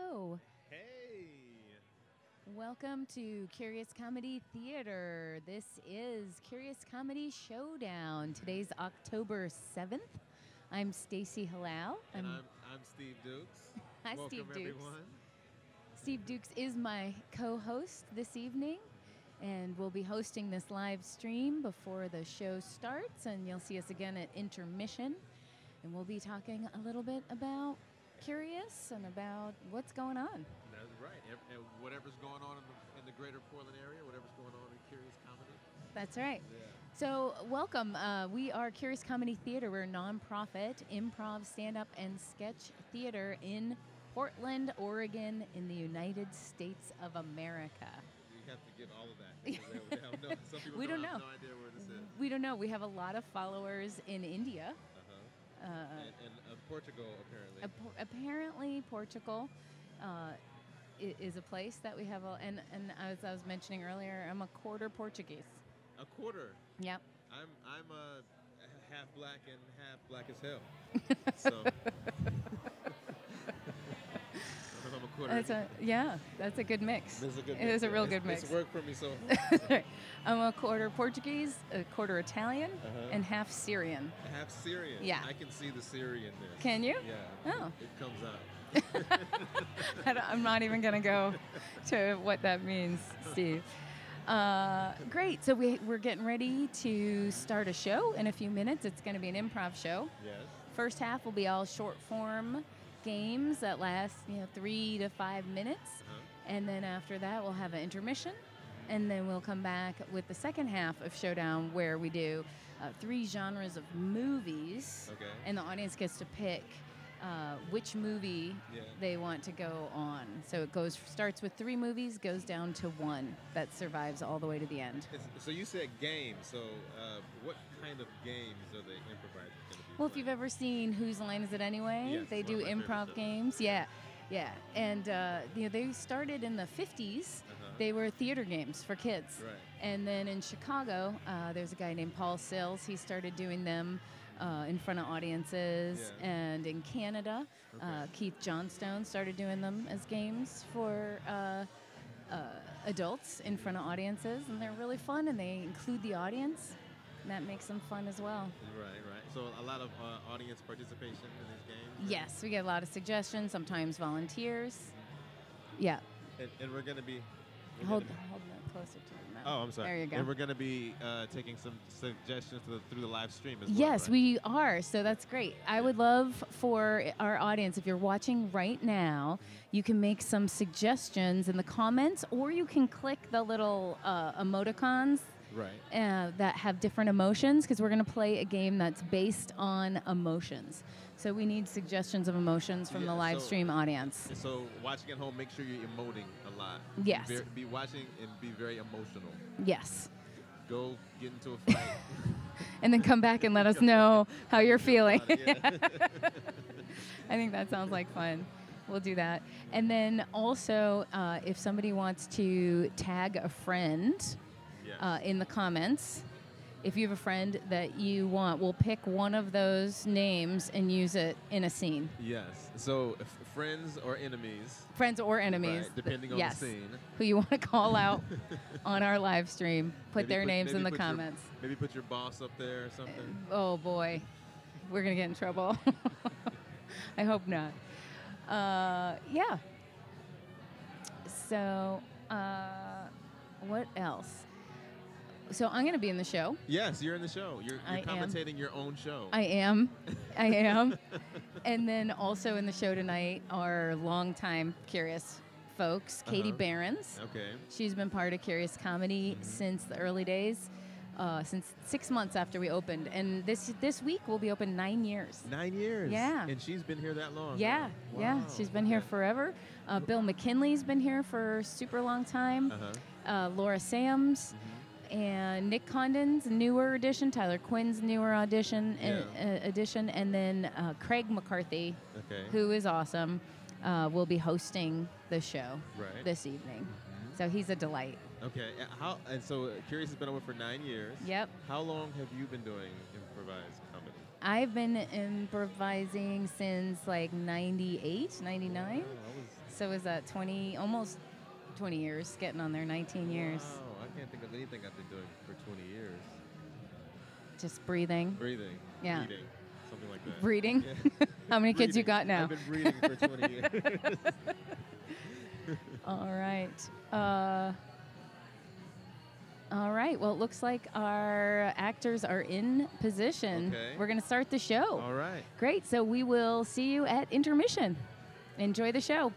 Hello. Hey. Welcome to Curious Comedy Theater. This is Curious Comedy Showdown. Today's October 7th. I'm Stacy Halal. And I'm Steve Dukes. Hi, Welcome, Steve Dukes. everyone. Steve Dukes is my co-host this evening, and we'll be hosting this live stream before the show starts, and you'll see us again at intermission. And we'll be talking a little bit about Curious and about what's going on. That's right. And whatever's going on in the greater Portland area, whatever's going on in Curious Comedy. That's right. Yeah. So welcome. We are Curious Comedy Theater. We're a nonprofit improv, stand-up, and sketch theater in Portland, Oregon, in the United States of America. You have to give all of that. Because they have some people We don't know. have no idea where this is. We don't know. We have a lot of followers in India. And Portugal, apparently. Apparently, Portugal is a place that we have. And as I was mentioning earlier, I'm a quarter Portuguese. A quarter? Yep. I'm half black and half black as hell. So. I'm a quarter. That's a good mix. It's a good mix. It is a real good mix. It's worked for me so I'm a quarter Portuguese, a quarter Italian, and half Syrian. Half Syrian? Yeah. I can see the Syrian there. Can you? Yeah. Oh. It comes out. I'm not even going to go to what that means, Steve. Great. So we're getting ready to start a show in a few minutes. It's going to be an improv show. Yes. First half will be all short form games that last 3 to 5 minutes. And then after that, we'll have an intermission. And then we'll come back with the second half of Showdown, where we do 3 genres of movies. Okay. And the audience gets to pick which movie they want to go on. So it starts with 3 movies, goes down to 1 that survives all the way to the end. So you said games. So what kind of games are the improvisers going to be Well, if playing? you've ever seen Whose Line Is It Anyway? Yes, They one do of my favorite improv shows. games. Yeah. And they started in the 50s. They were theater games for kids. Right. And then in Chicago, there's a guy named Paul Sills. He started doing them in front of audiences. Yeah. And in Canada, Keith Johnstone started doing them as games for adults in front of audiences. And they're really fun, and they include the audience. And that makes them fun as well. Right. So a lot of audience participation in these games? Yes, we get a lot of suggestions, sometimes volunteers. Yeah. And we're going to be... Hold that closer to the mouth. Oh, I'm sorry. There you go. And we're going to be taking some suggestions through the live stream as well. Yes, right? we are. So that's great. I would love for our audience, if you're watching right now, you can make some suggestions in the comments, or you can click the little emoticons Right. that have different emotions, because we're going to play a game that's based on emotions. So we need suggestions of emotions from the live stream audience. So watching at home, make sure you're emoting a lot. Yes. Be watching and be very emotional. Yes. Go get into a fight. And then come back and let us know how you're feeling. Yeah. I think that sounds like fun. We'll do that. And then also, if somebody wants to tag a friend in the comments, if you have a friend that you want, we'll pick one of those names and use it in a scene. Yes. So friends or enemies. Friends or enemies. Right, depending on the scene. Who you want to call out on our live stream. Put their names in the comments. Maybe put your boss up there or something. Oh, boy. We're going to get in trouble. I hope not. Yeah. So, what else? So I'm going to be in the show. Yes, you're in the show. You're commentating your own show. I am. And then also in the show tonight are longtime Curious folks. Katie Behrens. Okay. She's been part of Curious Comedy since the early days, since 6 months after we opened. And this week we'll be open 9 years. 9 years? Yeah. And she's been here that long? Yeah, Wow. yeah. She's been here forever. Bill McKinley's been here for a super long time. Laura Sams. And Nick Condon's newer addition, Tyler Quinn's newer addition, and then Craig McCarthy, who is awesome, will be hosting the show this evening. So he's a delight. Okay. So Curious has been over for 9 years. Yep. How long have you been doing improvised comedy? I've been improvising since like 98, 99. So is that 20, almost 20 years, getting on there, 19 years. Wow, I can't think of anything I've been doing for 20 years. Just breathing. Breathing. Yeah. Reading. Something like that. Breeding? Yeah. How many kids you got now? I've been breeding for 20 years. All right. All right. Well, it looks like our actors are in position. Okay. We're going to start the show. All right. Great. So we will see you at intermission. Enjoy the show.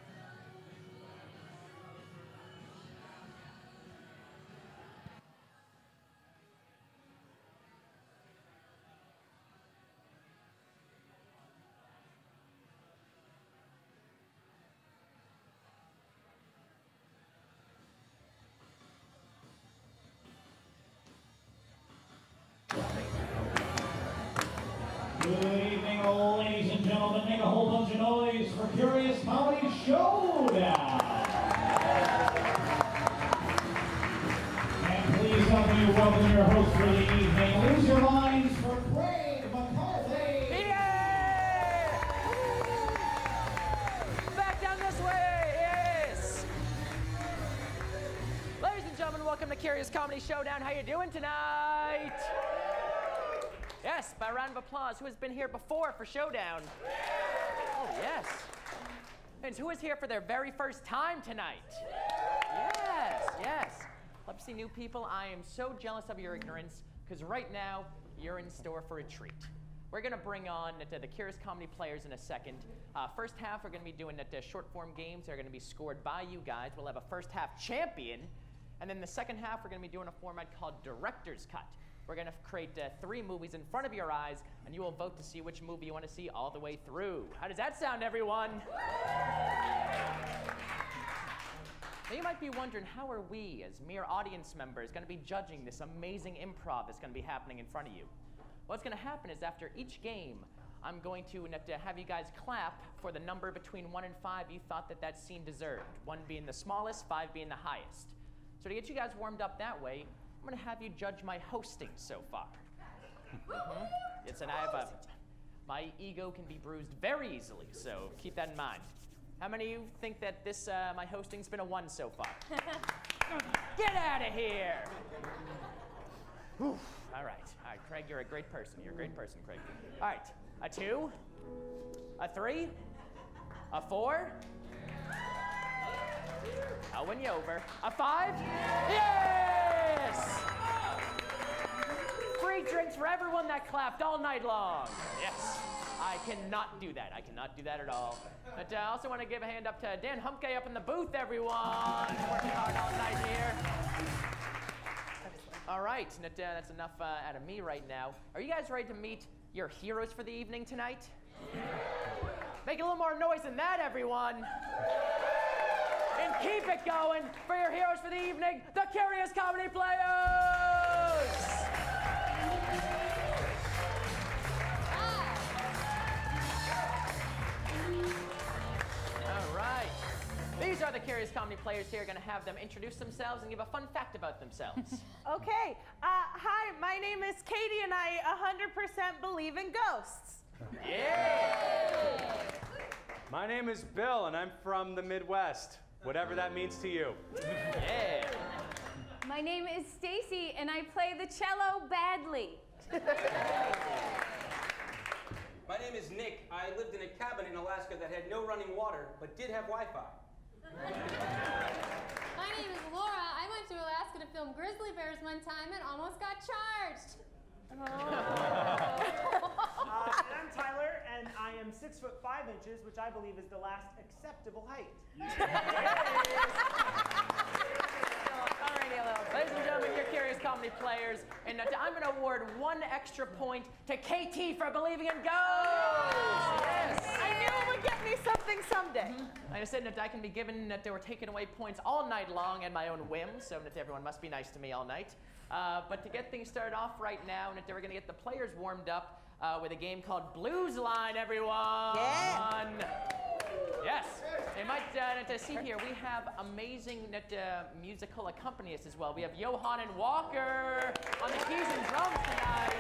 Good evening, ladies and gentlemen. Make a whole bunch of noise for Curious Comedy Showdown. And please help me welcome your host for the evening. Lose your minds for Craig McCarthy. Yeah! Back down this way, yes! Ladies and gentlemen, welcome to Curious Comedy Showdown. How you doing tonight? Yes, by a round of applause. Who has been here before for Showdown? Oh, yes. And who is here for their very first time tonight? Yes, yes. Love to see new people. I am so jealous of your ignorance, because right now, you're in store for a treat. We're going to bring on the Curious Comedy players in a second. First half, we're going to be doing short form games. They're going to be scored by you guys. We'll have a first half champion. And then the second half, we're going to be doing a format called Director's Cut. We're going to create 3 movies in front of your eyes, and you will vote to see which movie you want to see all the way through. How does that sound, everyone? Now, you might be wondering, how are we, as mere audience members, going to be judging this amazing improv that's going to be happening in front of you? What's going to happen is after each game, I'm going to have you guys clap for the number between 1 and 5 you thought that scene deserved. 1 being the smallest, 5 being the highest. So to get you guys warmed up that way, I'm going to have you judge my hosting so far. It's my ego can be bruised very easily, so keep that in mind. How many of you think that this my hosting's been a 1 so far? Get out of here! All right, Craig, you're a great person. You're a great person, Craig. All right, a 2, a 3, a 4. I'll win you over. A 5? Yes! Free drinks for everyone that clapped all night long. Yes. I cannot do that. I cannot do that at all. But I also want to give a hand up to Dan Humpke up in the booth, everyone. Working hard all night here. All right, that's enough out of me right now. Are you guys ready to meet your heroes for the evening tonight? Make a little more noise than that, everyone. And keep it going for your heroes for the evening, the Curious Comedy Players! All right. These are the Curious Comedy Players here. Going to have them introduce themselves and give a fun fact about themselves. Okay. Hi, my name is Katie, and I 100% believe in ghosts. Yeah! My name is Bill, and I'm from the Midwest, whatever that means to you. Yeah! My name is Stacy, and I play the cello badly. My name is Nick. I lived in a cabin in Alaska that had no running water, but did have Wi-Fi. My name is Laura. I went to Alaska to film grizzly bears one time and almost got charged. And I'm Tyler, and I am 6'5", which I believe is the last acceptable height. Ladies and gentlemen, your Curious Comedy Players, and I'm going to award 1 extra point to KT for believing in ghosts. Yes. I knew it would get me something someday. Like I said, I can be given that they were taking away points all night long at my own whim, so that everyone must be nice to me all night. But to get things started off right now, we're going to get the players warmed up with a game called Blues Line, everyone. Yeah. Yes. You might see here, we have amazing musical accompanists as well. We have Johan and Walker on the keys and drums tonight.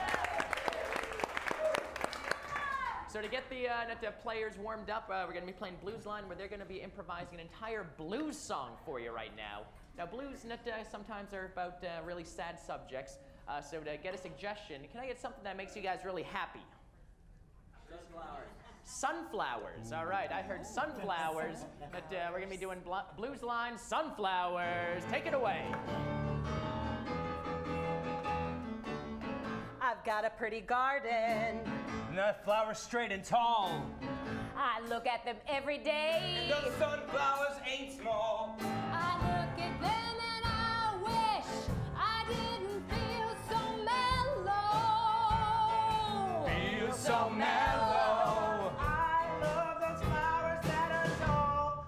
So to get the players warmed up, we're going to be playing Blues Line, where they're going to be improvising an entire blues song for you right now. Now, blues sometimes are about really sad subjects. So to get a suggestion, can I get something that makes you guys really happy? Sunflowers. Sunflowers. All right, I heard sunflowers, but we're going to be doing Blues Line, Sunflowers. Take it away. I've got a pretty garden. And that flower's straight and tall. I look at them every day. And those sunflowers ain't small. I look at them and I wish I didn't feel so mellow. Feel so mellow. I love those flowers that are tall,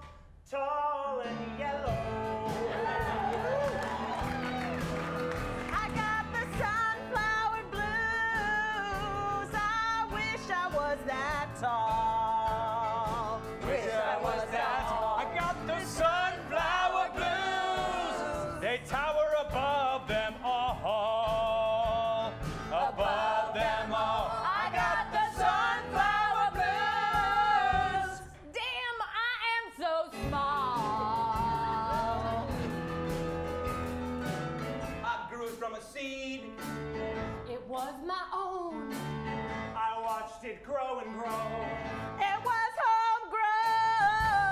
tall and yellow. I got the sunflower blues. I wish I was that tall. Wish I was that. I got the sunflower blues. They tower above them all. Above them all. I got the sunflower blues. Damn, I am so small. I grew it from a seed. It was my own. I watched it grow and grow. It was homegrown.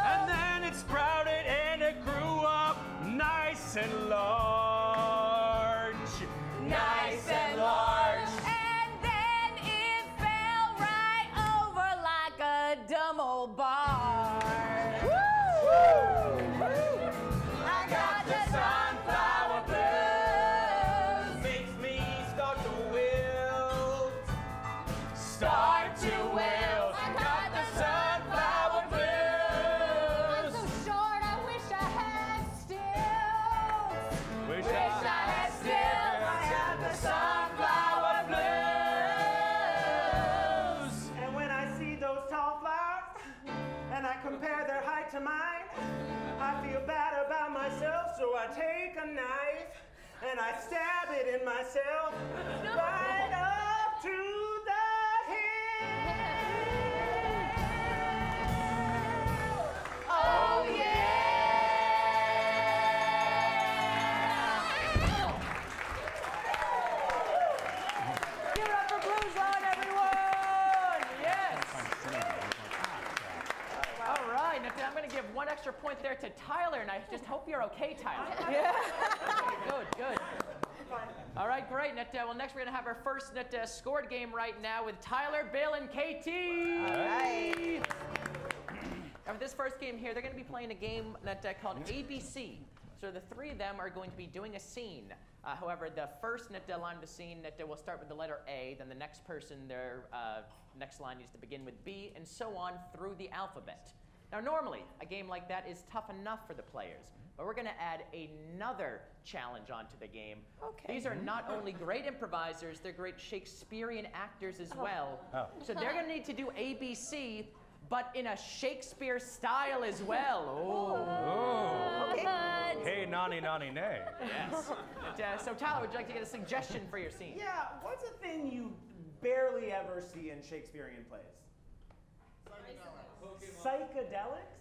And then it sprouted and it grew up nice and large. Nice and large. And then it fell right over like a dumb old bar. I got the sunflower blues. Makes me start to wilt. Start to wilt. I got the sunflower I'm blues. so short, I wish I had stilts. Wish I had stilts. I had the sunflower blues. And when I see those tall flowers and I compare their height to mine, I feel bad about myself, so I take a knife and I stab it in myself right up to the hill. Oh, yeah. Give it up for Blues Line, everyone! Yes! All right, now I'm going to give one extra point there to Tyler, and I just hope you're okay, Tyler. Yeah. Good, good. All right, great. Well, next we're going to have our first scored game right now with Tyler, Bill, and KT. All right. And for this first game here, they're going to be playing a game called ABC. So the three of them are going to be doing a scene. However, the first line of the scene will start with the letter A, then the next person, their next line needs to begin with B, and so on through the alphabet. Now, normally, a game like that is tough enough for the players, but we're going to add another challenge onto the game. Okay. These are not only great improvisers, they're great Shakespearean actors as well. Oh. So they're going to need to do ABC, but in a Shakespeare style as well. Oh. Okay. Hey, nonny, nonny, nay. Yes. So Tyler, would you like to get a suggestion for your scene? Yeah, what's a thing you barely ever see in Shakespearean plays? Psychedelics?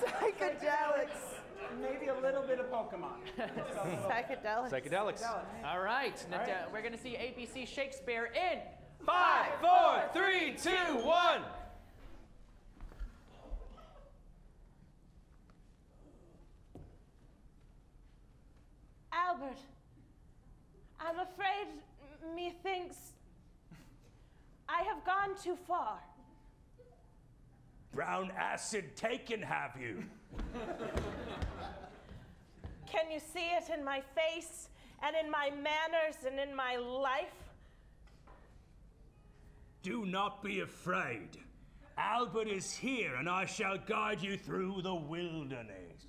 Psychedelics. Maybe a little bit of Pokemon. Psychedelics. Psychedelics. All right. We're going to see ABC Shakespeare in 5, 4, 3, 2, 1. Albert, I'm afraid methinks I have gone too far. Brown acid taken, have you? Can you see it in my face and in my manners and in my life? Do not be afraid. Albert is here, and I shall guide you through the wilderness.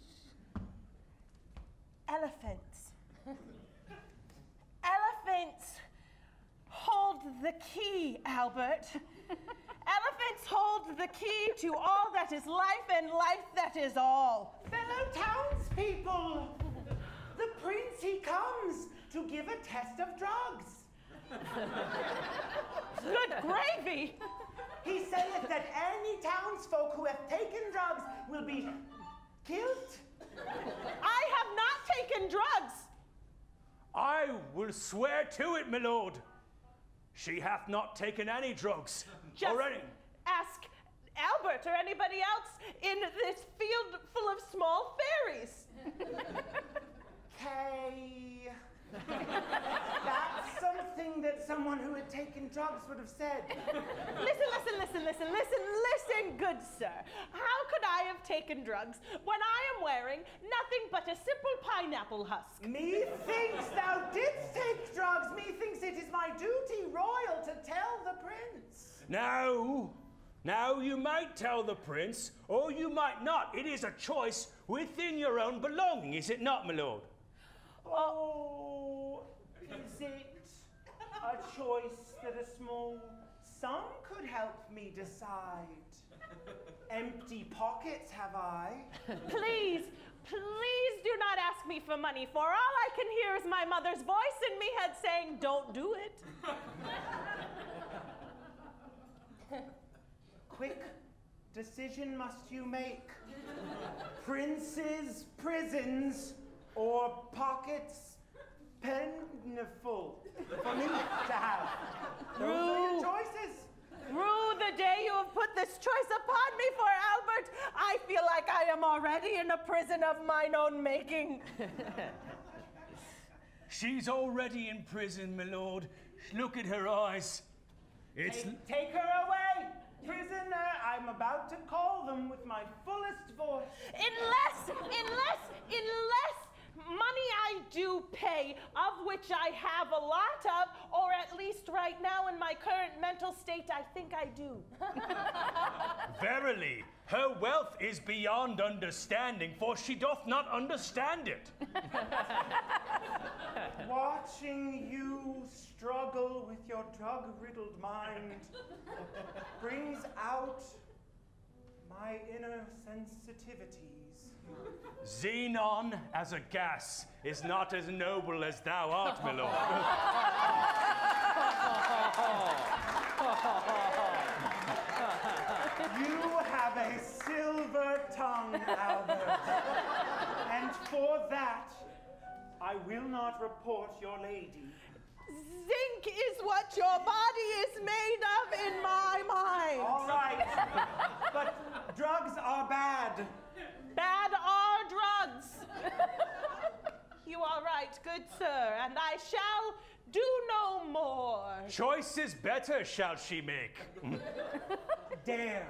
Elephants. Elephants hold the key, Albert. Elephants hold the key to all that is life and life that is all. Fellow townspeople, the prince he comes to give a test of drugs. Good gravy! He saith that any townsfolk who have taken drugs will be killed. I have not taken drugs. I will swear to it, my lord. She hath not taken any drugs. Just already. ask Albert or anybody else in this field full of small fairies. Okay. That's something that someone who had taken drugs would have said. Listen, good sir. How could I have taken drugs when I am wearing nothing but a simple pineapple husk? Methinks thou didst take drugs. Methinks it is my duty royal to tell the prince. Now you might tell the prince, or you might not. It is a choice within your own belonging, is it not, my lord? Oh, is it a choice that a small sum could help me decide? Empty pockets have I. Please do not ask me for money, for all I can hear is my mother's voice in me head saying, don't do it. Quick decision must you make. Princes, prisons, or pockets plentiful for me to have. Those are your choices. Through the day you have put this choice upon me for Albert, I feel like I am already in a prison of mine own making. She's already in prison, my lord. Look at her eyes. It's... Take her away, prisoner. I'm about to call them with my fullest voice. Unless money I do pay, of which I have a lot of, or at least right now in my current mental state, I think I do. Verily, her wealth is beyond understanding, for she doth not understand it. Watching you struggle with your drug-riddled mind brings out my inner sensitivities. Xenon as a gas is not as noble as thou art, my lord. You have a silver tongue, Albert. And for that, I will not report your lady. Zinc is what your body is made of in my mind. All right, but drugs are bad. Bad are drugs. You are right, good sir, and I shall do no more. Choice is better, shall she make. Dare.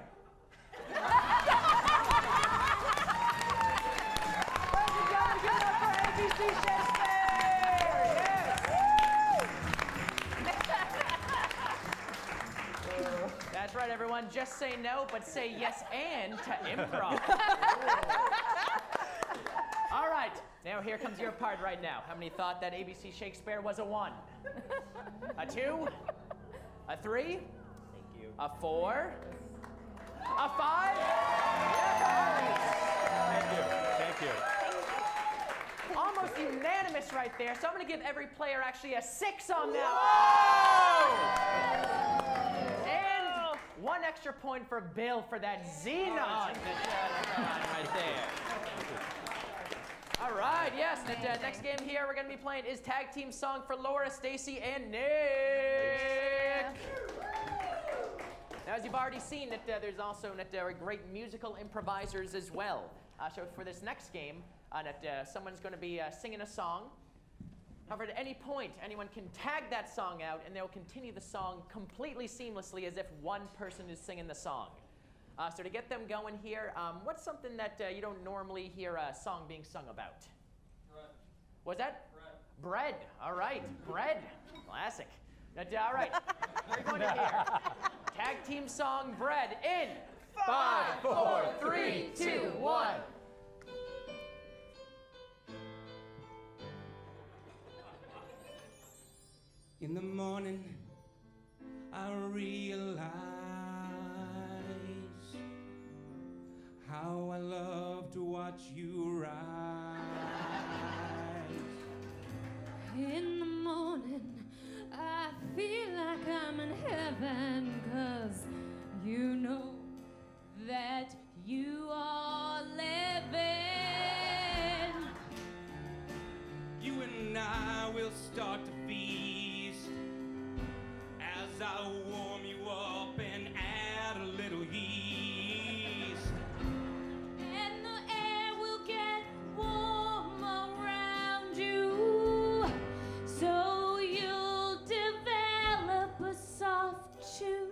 That's right, everyone. Just say no, but say yes and to improv. All right, now here comes your part right now. How many thought that ABC Shakespeare was a 1? A 2? A 3? Thank you. A 4? A 5? Yes! Thank you. Almost unanimous right there, so I'm going to give every player actually a 6 on that. And 1 extra point for Bill for that Xenon. Right there. All right, yes, the next game here we're going to be playing is Tag Team Song for Laura, Stacy, and Nick. Now, as you've already seen, there's also great musical improvisers as well. So for this next game, someone's going to be singing a song. However, at any point, anyone can tag that song out, and they'll continue the song completely seamlessly as if one person is singing the song. So to get them going here, what's something that you don't normally hear a song being sung about? Bread. What's that? Bread. Bread. All right. Bread. Classic. All right. We're going to hear Tag Team Song Bread in 5, 4, 3, 2, 1. In the morning, I realize how I love to watch you rise. In the morning, I heaven, 'cause you know that you are living. You and I will start to feast as I warm you up and add a little yeast. And the air will get warm around you, so you'll develop a soft chew.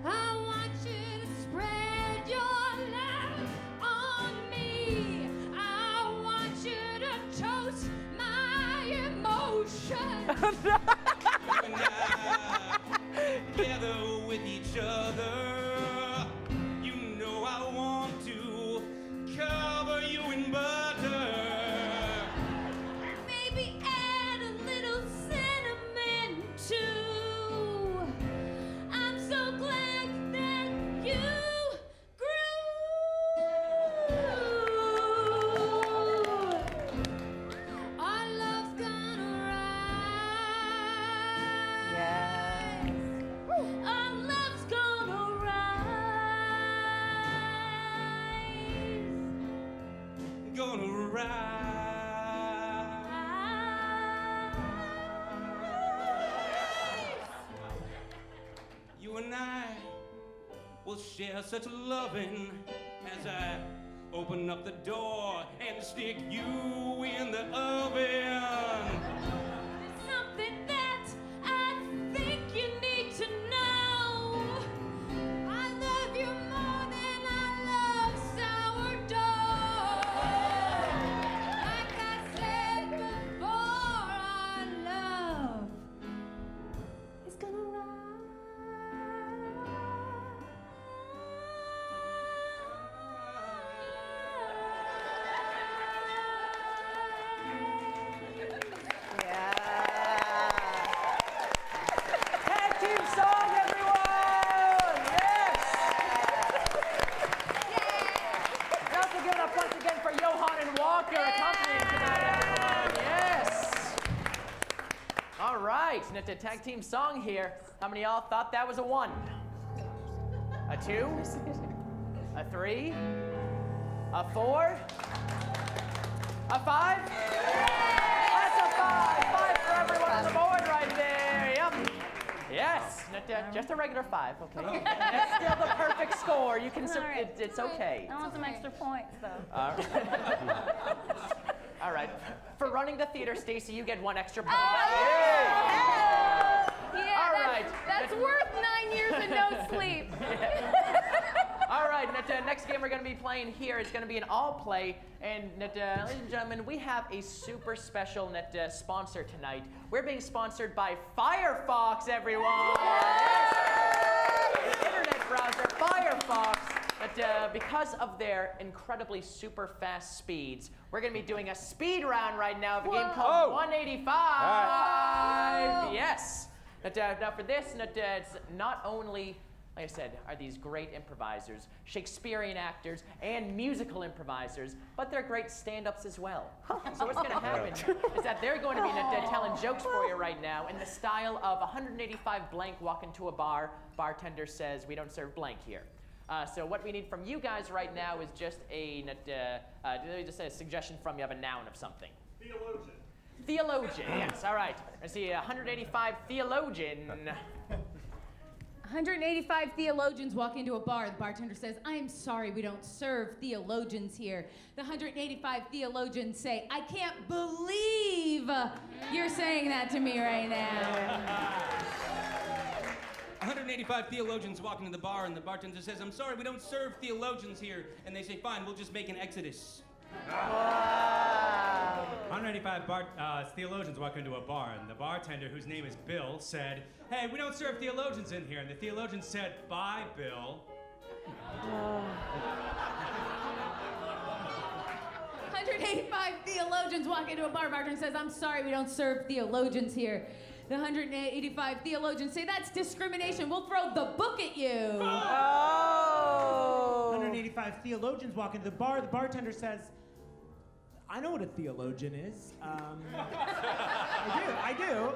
I want you to spread your love on me. I want you to toast my emotions. Together with each other, you know I want to cover you in butter. Maybe add a little cinnamon too. I'm so glad that you grew. Our love's gonna rise. Yes. Our love's gonna rise. Gonna ride. You and I will share such loving as I open up the door and stick you in the oven. Something that I think you need to know. I love you more than I love sourdough. Like I said before, our love is gonna Tag team song, everyone! Yes! Now to give it up once again for Johan and Walker accompanying tonight, everyone. Yes! All right, and it's a tag team song here. How many of y'all thought that was a 1? A 2? A 3? A 4? A 5? That's a 5! 5 for everyone on the board right there. Yep. Yes. Just a regular 5, okay? That's still the perfect score. You can. It's okay. I want some extra points, though. All right. All right. For running the theater, Stacy, you get 1 extra point. Yeah, All right. that's worth 9 years and no sleep. All right, next game we're going to be playing here is going to be an all-play. And ladies and gentlemen, we have a super special sponsor tonight. We're being sponsored by Firefox, everyone. Yes. Internet browser Firefox. Because of their incredibly super fast speeds, we're going to be doing a speed round right now of a game called 185. Yes. Now for this, it's not only, like I said, are these great improvisers, Shakespearean actors, and musical improvisers, but they're great stand-ups as well. So what's going to happen is that they're going to be telling jokes for you right now in the style of 185 blank walk into a bar, bartender says, we don't serve blank here. So what we need from you guys right now is just just a suggestion from you of a noun of something. Theologian. Theologian, yes, all right. I see 185 theologian. 185 theologians walk into a bar. The bartender says, I'm sorry, we don't serve theologians here. The 185 theologians say, I can't believe you're saying that to me right now. 185 theologians walk into the bar and the bartender says, I'm sorry, we don't serve theologians here. And they say, fine, we'll just make an exodus. 185 theologians walk into a bar, and the bartender, whose name is Bill, said, hey, we don't serve theologians in here. And the theologian said, bye, Bill. 185 theologians walk into a bar. Bartender says, I'm sorry, we don't serve theologians here. The 185 theologians say, that's discrimination. We'll throw the book at you. 185 theologians walk into the bar. The bartender says, I know what a theologian is. I do.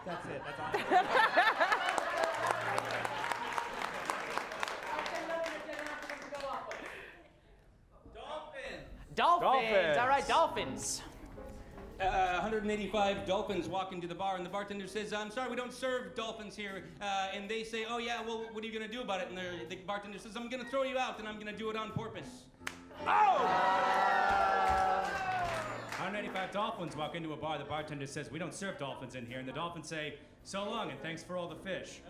That's it. That's all. Dolphins. All right, dolphins. 185 dolphins walk into the bar, and the bartender says, I'm sorry, we don't serve dolphins here. And they say, oh, yeah, well, what are you going to do about it? And the bartender says, I'm going to throw you out, and I'm going to do it on purpose. Oh! 185 dolphins walk into a bar. The bartender says, we don't serve dolphins in here. And the dolphins say, so long, and thanks for all the fish.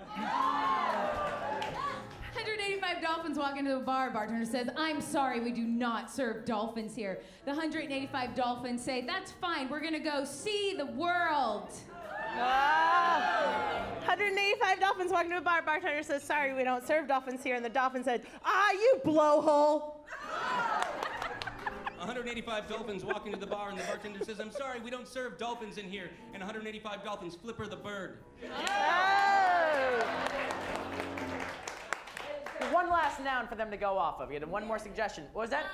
185 dolphins walk into a bar. Bartender says, I'm sorry, we do not serve dolphins here. The 185 dolphins say, that's fine, we're gonna go see the world. 185 dolphins walk into a bar. Bartender says, sorry, we don't serve dolphins here. And the dolphin said, you blowhole. 185 dolphins walk into the bar, and the bartender says, I'm sorry, we don't serve dolphins in here. And 185 dolphins flipper the bird. One last noun for them to go off of. You had one more suggestion. What was that?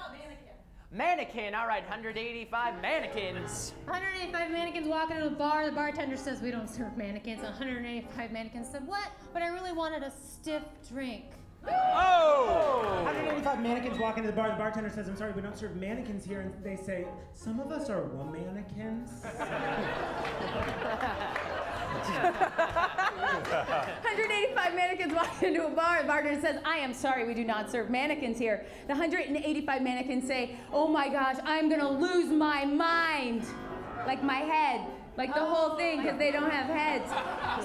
Mannequin. All right, 185 mannequins. 185 mannequins walk into a bar. The bartender says, we don't serve mannequins. 185 mannequins said, what? But I really wanted a stiff drink. Oh! 185 mannequins walk into the bar. The bartender says, I'm sorry, we don't serve mannequins here. And they say, some of us are womannequins. 185 mannequins walk into a bar. The bartender says, I am sorry, we do not serve mannequins here. The 185 mannequins say, oh my gosh, I'm gonna lose my mind. Like my head. Like the whole thing, because they don't have heads.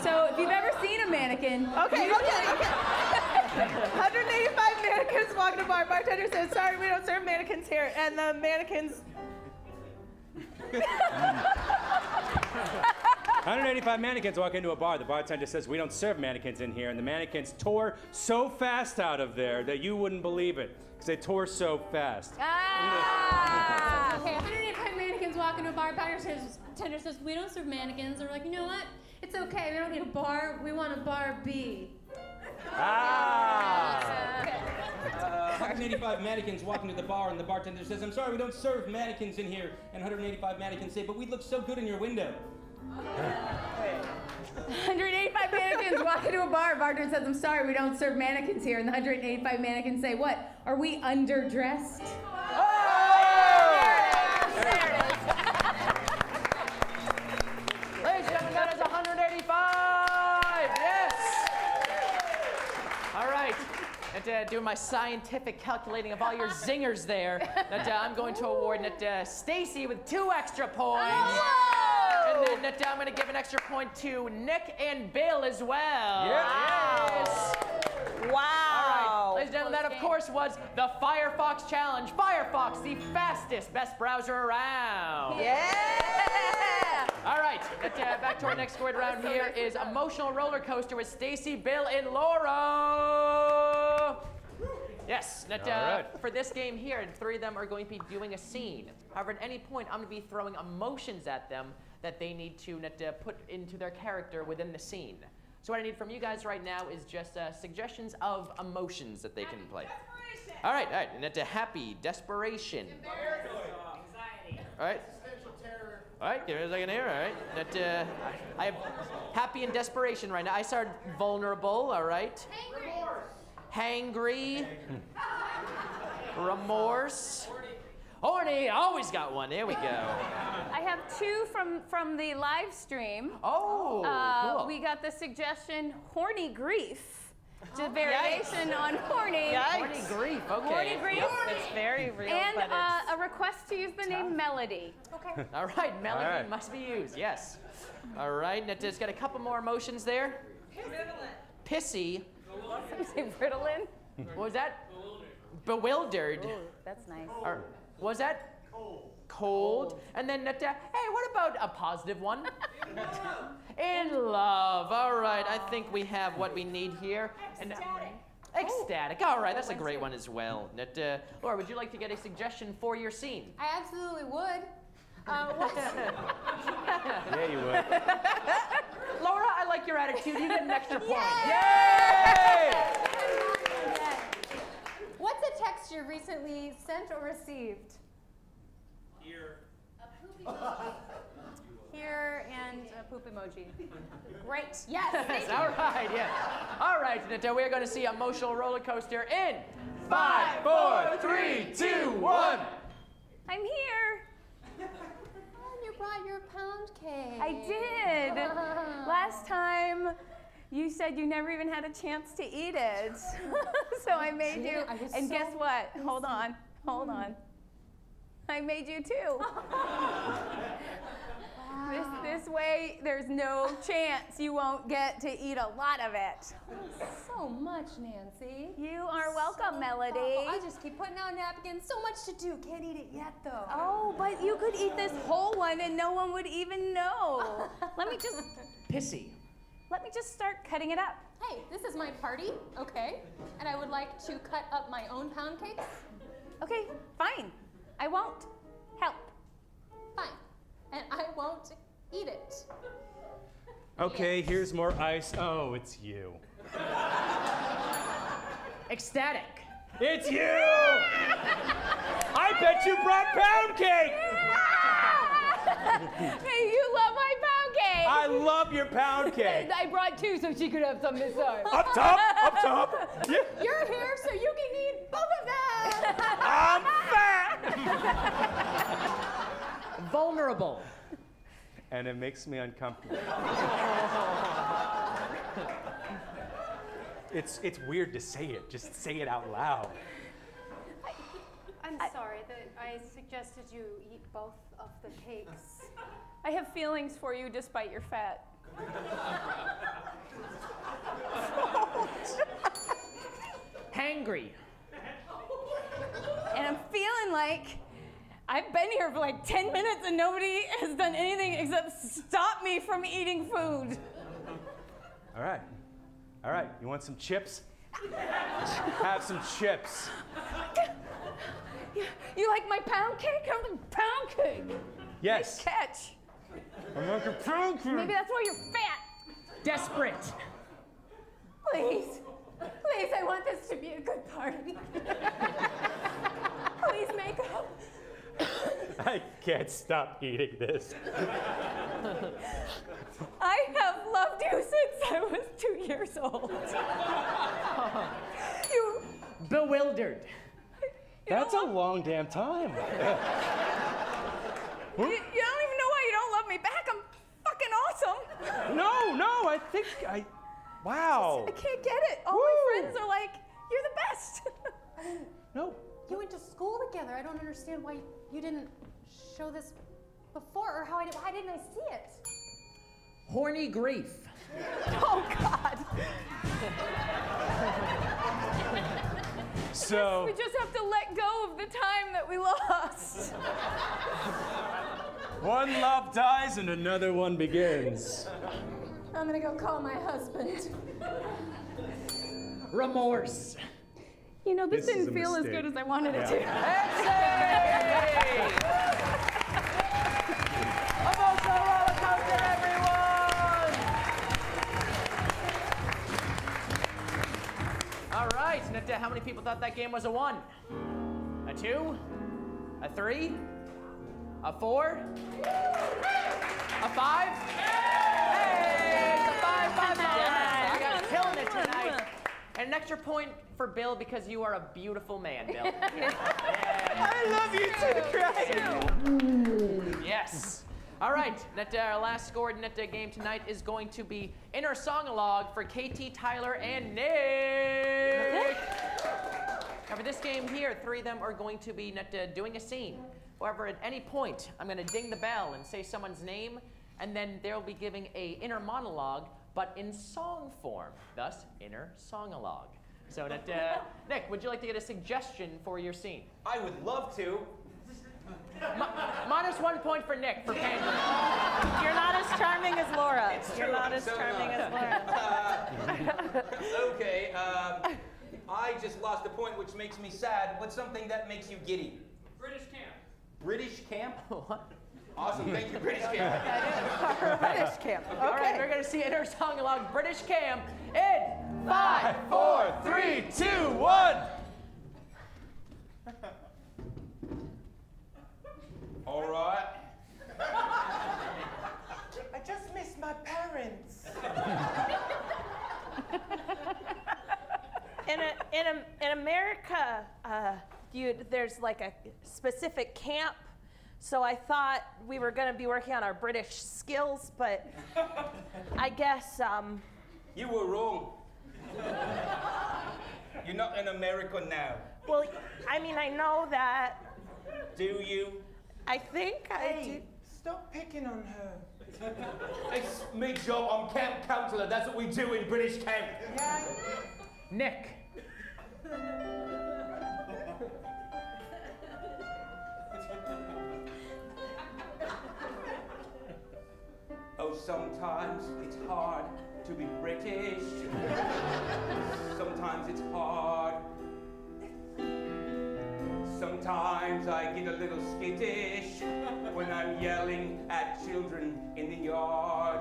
So if you've ever seen a mannequin... Okay. 185 mannequins walk into a bar. Bartender says, sorry, we don't serve mannequins here. And the mannequins... 185 mannequins walk into a bar. The bartender says, we don't serve mannequins in here. And the mannequins tore so fast out of there that you wouldn't believe it. Because they tore so fast. Okay, 185 mannequins walk into a bar. Bartender says, we don't serve mannequins. They're like, you know what? It's okay. We don't need a bar. We want a bar B. 185 mannequins walk into the bar, and the bartender says, I'm sorry, we don't serve mannequins in here. And 185 mannequins say, but we'd look so good in your window. 185 mannequins walk into a bar. Bartender says, I'm sorry, we don't serve mannequins here. And the 185 mannequins say, what? Are we underdressed? There it is. Ladies and gentlemen, that is 185. Yes. All right. And doing my scientific calculating of all your zingers there, that I'm going to award Stacy with 2 extra points. And then I'm going to give an extra point to Nick and Bill as well. Yes. Wow. All right, ladies and gentlemen, that of course was the Firefox Challenge. Firefox, the fastest, best browser around. Yeah. All right, back to our next word round here is Emotional Roller Coaster with Stacy, Bill, and Laura. Yes, for this game here, 3 of them are going to be doing a scene. However, at any point, I'm going to be throwing emotions at them that they need to put into their character within the scene. So what I need from you guys right now is just suggestions of emotions that they can play. All right, and happy, desperation. Anxiety. All right. All right, give me a second here. All right, I have happy and desperation right now. I started vulnerable. All right. Hangry. Remorse. Horny. Always got one. There we go. I have 2 from the live stream. Oh, cool. We got the suggestion, horny grief. It's a variation on horny. Horny grief, okay. Horny grief. It's very real, And but a request to use the name Melody. Okay. All right, melody must be used, yes. All right, Nata's got a couple more emotions there. Pissy. Ritalin. What was that? Bewildered. Ooh, that's nice. What was that? Cold. And then, hey, what about a positive one? In love. All right, I think we have what we need here. Ecstatic. All right, that's a great one as well. Laura, would you like to get a suggestion for your scene? I absolutely would. Yeah, you would. Laura, I like your attitude. You get an extra point. Yay! What's a text you recently sent or received? Here. here and a poop emoji. Great. Yes. Thank you. All right, yeah. All right, Nita, we're going to see a emotional roller coaster in 5, 4, 3, 2, 1. I'm here. And you brought your pound cake. I did. Last time you said you never even had a chance to eat it. So I made you. And guess what? Hold on. Hold on. I made you too. This way, there's no chance you won't get to eat a lot of it. So much, Nancy. You are welcome, Melody. I just keep putting out napkins. So much to do. Can't eat it yet, though. Oh, but you could eat this whole one and no one would even know. Let me just start cutting it up. Hey, this is my party, okay? And I would like to cut up my own pound cakes. Okay, fine. I won't help. Fine. And I won't eat it. Okay, here's more ice. Oh, it's you. Ecstatic. It's you! I bet you brought pound cake! Hey, you love my pound cake! I love your pound cake! I brought two so she could have some this time. Up top! Up top! Yeah. You're here so you can eat both of them! I'm fat! Vulnerable. And it makes me uncomfortable. It's weird to say it. Just say it out loud. I'm sorry that I suggested you eat both of the cakes. I have feelings for you despite your fat. Hangry. And I'm feeling like I've been here for like 10 minutes and nobody has done anything except stop me from eating food. All right. All right. You want some chips? Have some chips. You like my pound cake? I'm the pound cake. Yes. Nice catch. I like your pound cake. Maybe that's why you're fat. Desperate. Please. Please, I want this to be a good party. Please make up. I can't stop eating this. I have loved you since I was 2 years old. You Bewildered. That's a long damn time. You don't even know why you don't love me back. I'm fucking awesome. No, I think wow. I can't get it. All my friends are like, you're the best. No. You went to school together. I don't understand why you didn't show this before, or why didn't I see it? Horny grief. Oh, God. So We just have to let go of the time that we lost. one love dies and another one begins. I'm gonna go call my husband. Remorse. You know, this This is didn't a feel as mistake. good as I wanted it to. Emotional roller coaster, everyone! All right, Nita, how many people thought that game was a 1? A 2? A 3? A 4? A 5? Hey, it's a 5, 5, 5. You guys are killing it tonight. And an extra point for Bill because you are a beautiful man, Bill. I love you too, Craig. Yes. All right, Nita, our last scored Nita game tonight is going to be Inner Song-a-log for KT, Tyler, and Nick. Now for this game here, 3 of them are going to be Nita doing a scene. However, at any point, I'm going to ding the bell and say someone's name, and then they'll be giving a inner monologue, but in song form, thus Inner Song-a-log. So Nita, Nick, would you like to get a suggestion for your scene? I would love to. Minus 1 point for Nick for pandering. You're not as charming as Laura. You're not as charming as Laura. Okay, I just lost a point, which makes me sad. What's something that makes you giddy? British camp. British camp? What? Awesome, thank you, British camp. British camp. Okay. All right, we're going to see Inner Song-a-log British camp in 5, 4, 3, 2, 1. All right. there's like a specific camp, so I thought we were going to be working on our British skills, but I guess You were wrong. You're not in America now. Well, I mean, I know that. Do you? I think I do. Stop picking on her. It's me job. I'm camp counselor. That's what we do in British camp. Yeah. Nick. Oh, sometimes it's hard to be British. Sometimes it's hard. Sometimes I get a little skittish when I'm yelling at children in the yard.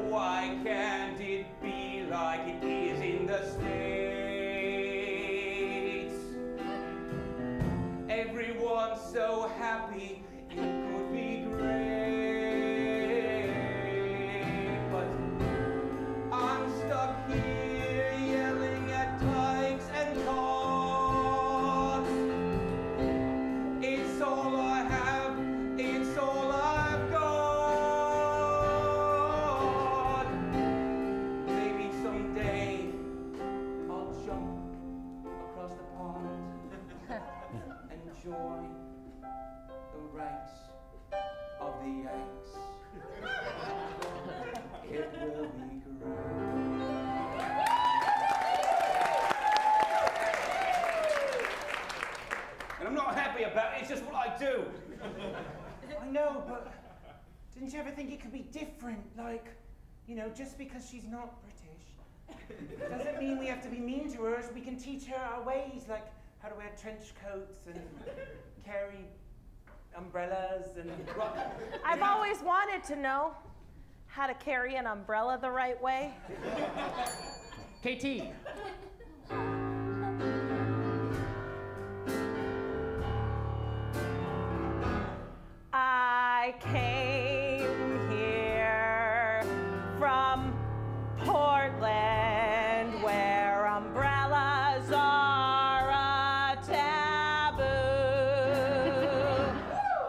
Why can't it be like it is in the States? Everyone's so happy, it could be great. But I'm stuck here yelling at tykes and dogs. It's all I have, it's all I've got. Maybe someday I'll jump across the pond and join the ranks of the Yanks. It will be great. And I'm not happy about it, it's just what I do. I know, but didn't you ever think it could be different? Like, you know, just because she's not British doesn't mean we have to be mean to her. We can teach her our ways, like how to wear trench coats and carry umbrellas and... I've always wanted to know how to carry an umbrella the right way. KT. I came here from Portland, where umbrellas are a taboo.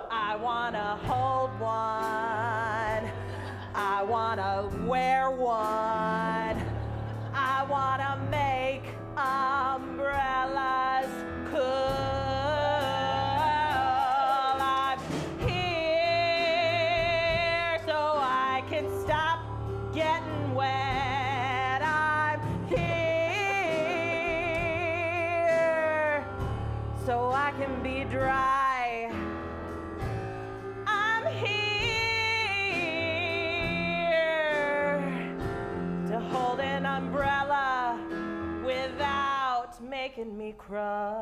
I wanna hold one. I wanna wear one. I wanna make umbrellas cool. I'm here so I can stop getting wet. I'm here so I can be dry. I'm here to hold an umbrella without making me cry.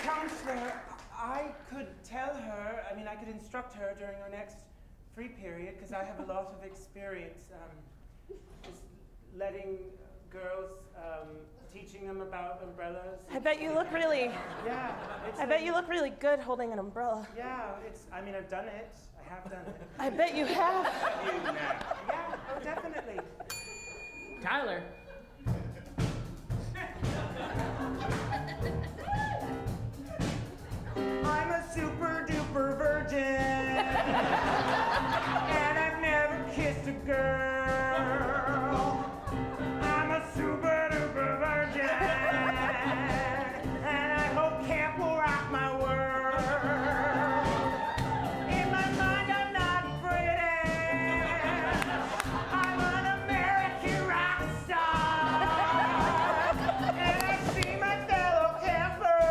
Counselor, I could tell her, I mean, I could instruct her during our next free period, because I have a lot of experience just letting girls, teaching them about umbrellas. I bet you look really. Yeah. I bet you look really good holding an umbrella. Yeah, I mean, I've done it. I have done it. I bet you have. Yeah, oh, definitely. Tyler. I'm a super duper virgin, and I've never kissed a girl. I'm a super duper virgin, and I hope camp will rock my world. In my mind, I'm not British. I'm an American rock star, and I see my fellow camper.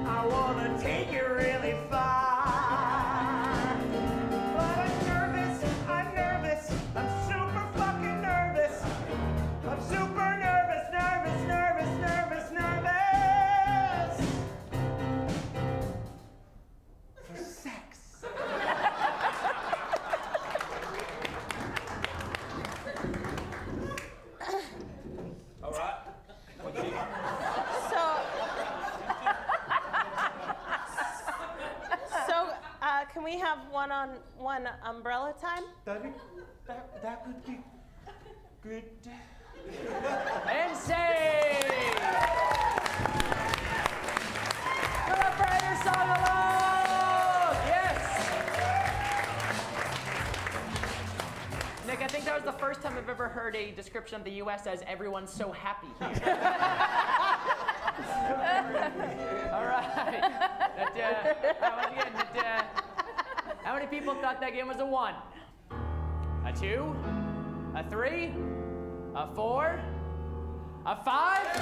I wanna take it really far. But I'm nervous, I'm super fucking nervous. I'm super nervous, nervous. For sex. All right. So, can we have one-on-one umbrella time? That would be Good. And save! Come up for your song along! Yes! Nick, I think that was the first time I've ever heard a description of the U.S. as everyone's so happy here. All right. How many people thought that game was a 1? A 2? A 3? A 4? A 5? A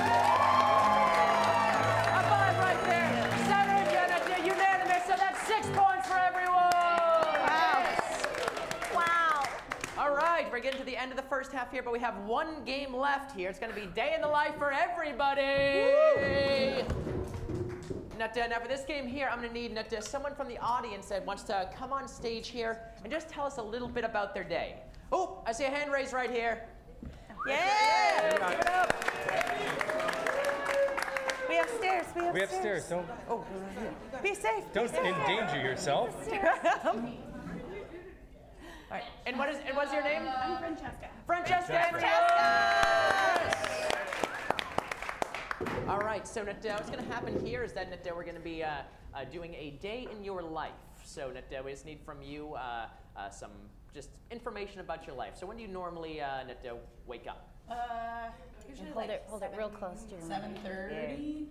5 right there. 7, unanimous, so that's 6 points for everyone. Wow. All right, we're getting to the end of the first half here, but we have 1 game left here. It's going to be day in the life for everybody. Now for this game here, I'm going to need someone from the audience that wants to come on stage here and just tell us a little bit about their day. Oh, I see a hand raised right here. Yeah! Give it up. We have stairs. We have stairs. Don't. Oh, be safe. Don't endanger yourself. All right. And what's your name? I'm Francesca. Francesca. All right. So what's going to happen here is that we're going to be doing a day in your life. So we just need from you some just information about your life. So when do you normally wake up? Usually hold it real close to 7:30.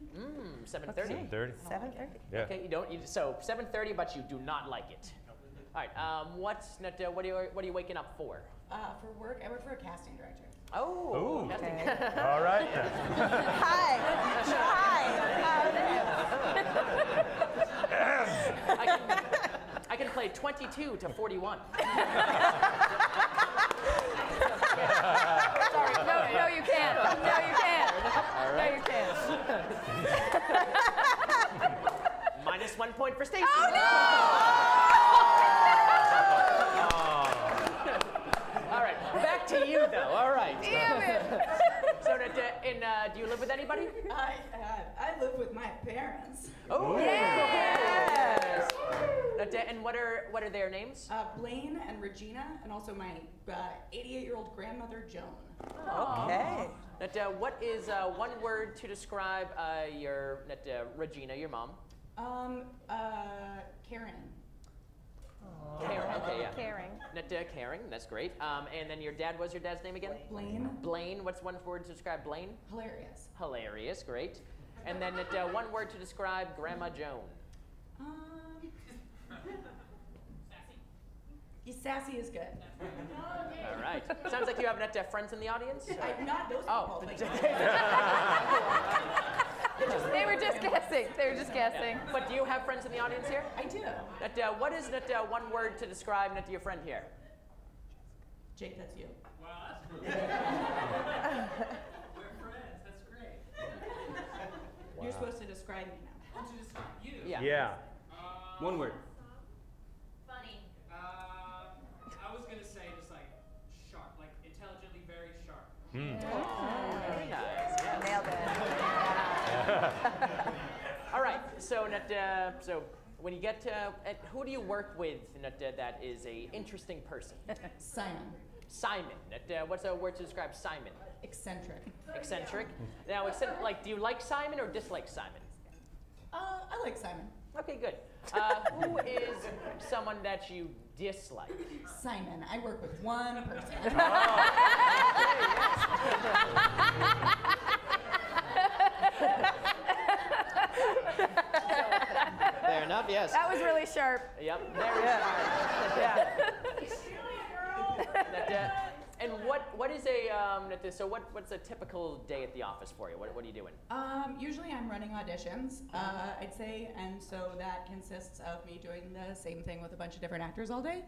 7:30. 7:30. 7:30. Yeah. Okay, so 7:30, but you do not like it. All right. What are you waking up for? For work, I work for a casting director. Oh. Ooh. Casting. All right. Hi. I can play 22 to 41. Sorry, no, you can't. No, you can't. All right. No, you can't. Minus 1 point for Stacy. Oh, no! All right, back to you though. All right. Damn it. So, do you live with anybody? I live with my parents. Oh, yes. And what are their names? Blaine and Regina, and also my 88-year-old grandmother, Joan. Okay. What is one word to describe your Regina, your mom? Karen. Karen. Okay, yeah. Caring. Caring. That's great. And then your dad's name again? Blaine. Blaine. What's one word to describe Blaine? Hilarious. Hilarious. Great. And then one word to describe Grandma Joan. Sassy is good. All right. Sounds like you have friends in the audience. Not those Oh. people. They were just guessing. But do you have friends in the audience here? I do. What is one word to describe your friend here? Jake, that's you. We're friends. That's great. You're supposed to describe me now. Why don't you describe you? Yeah. One word. Funny. I was gonna say just like sharp, like intelligently very sharp. Very nice. Yes. Nailed it. All right. So so when you get who do you work with that is a interesting person? Simon. Simon. What's a word to describe Simon? Eccentric. Eccentric. Now, do you like Simon or dislike Simon? I like Simon. Okay, good. Who is someone that you dislike? Simon. I work with one person. Fair enough, yes. That was really sharp. Yep, very sharp. And what is what's a typical day at the office for you? What are you doing? Usually I'm running auditions, I'd say, and so that consists of me doing the same thing with a bunch of different actors all day.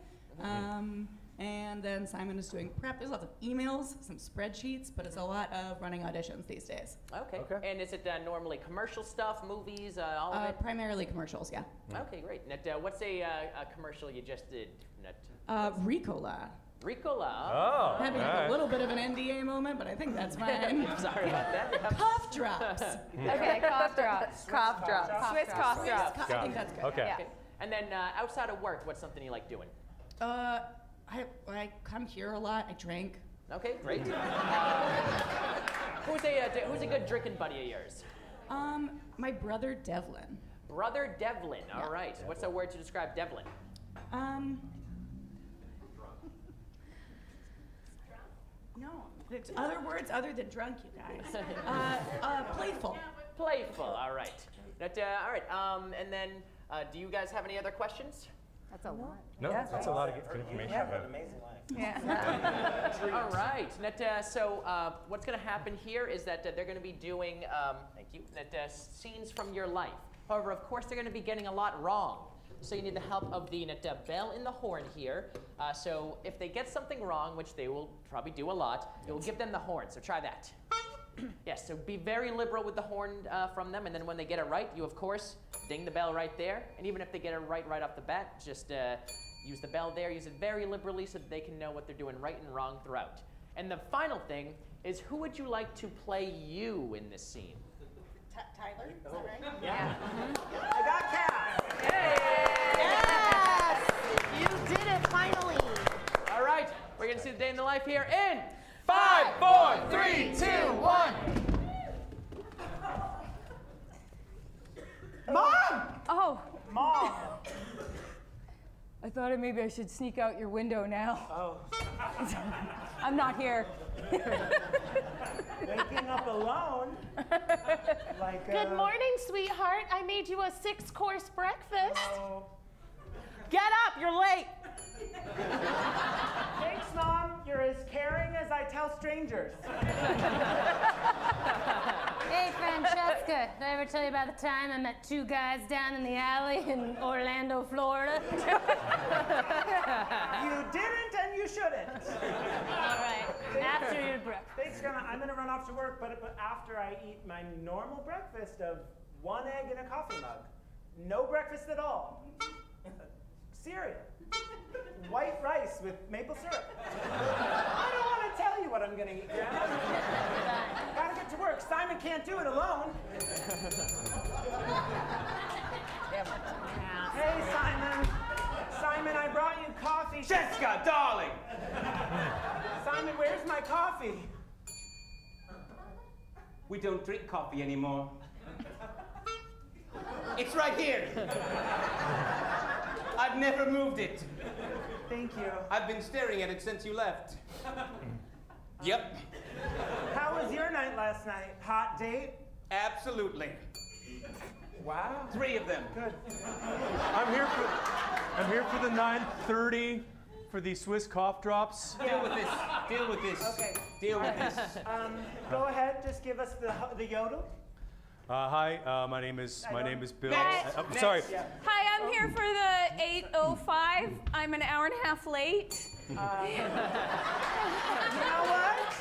And then Simon is doing prep. There's lots of emails, some spreadsheets, but it's a lot of running auditions these days. Okay. And is it normally commercial stuff, movies, all of it? Primarily commercials, yeah. Okay, great. What's a commercial you just did? Ricola. Ricola. Oh, Having a little bit of an NDA moment, but I think that's fine. Sorry about that. Cough drops. Okay, cough drops. Cough drops. Swiss cough drops. I think that's good. Okay. Yeah. And then outside of work, what's something you like doing? I come here a lot. I drink. Okay, great. Who's a good drinking buddy of yours? My brother Devlin. Brother Devlin. All right. What's a word to describe Devlin? No, there's other words other than drunk, you guys. Playful. Playful. All right. All right. And then, do you guys have any other questions? That's a lot. No, that's a lot of good information. You have an amazing life. Yeah. All right. So what's going to happen here is that they're going to be doing, thank you, scenes from your life. However, of course, they're going to be getting a lot wrong. So you need the help of the bell in the horn here. So if they get something wrong, which they will probably do a lot, it will give them the horn. So try that. Yes, so be very liberal with the horn from them, and then when they get it right, you, of course, ding the bell right there. And even if they get it right off the bat, just use the bell there. Use it very liberally so that they can know what they're doing right and wrong throughout. And the final thing is, who would you like to play you in this scene? Tyler, is that right? Yeah. I got Cass. Yes! You did it finally. All right, we're going to see the day in the life here in 5, 4, 3, 2, 1. Mom! Oh. Mom! I thought maybe I should sneak out your window now. Oh. I'm not here. Waking up alone? Like, Good morning, sweetheart. I made you a 6-course breakfast. Oh. Get up, you're late. Thanks, Mom. You're as caring as I tell strangers. Hey, Francesca, did I ever tell you about the time I met 2 guys down in the alley in Orlando, Florida? You didn't and you shouldn't. All right, after your breakfast. Thanks, Grandma. I'm going to run off to work, but after I eat my normal breakfast of 1 egg in a coffee mug. No breakfast at all. Cereal. White rice with maple syrup. I don't want to tell you what I'm going to eat, Grandma. Gotta get to work. Simon can't do it alone. Hey, Simon. Simon, I brought you coffee. Jessica, darling! Simon, where's my coffee? We don't drink coffee anymore. It's right here. I've never moved it. Thank you. I've been staring at it since you left. Yep. How was your night last night? Hot date? Absolutely. Wow. 3 of them. Good. I'm here for the 9:30 for the Swiss cough drops. Yeah. Deal with this. Deal with this. Okay. Deal with this. Go ahead. Just give us the yodel. Hi, my name is Bill. Next. I'm sorry. Yeah. Hi, I'm here for the 8:05. I'm an hour and a half late. You know what?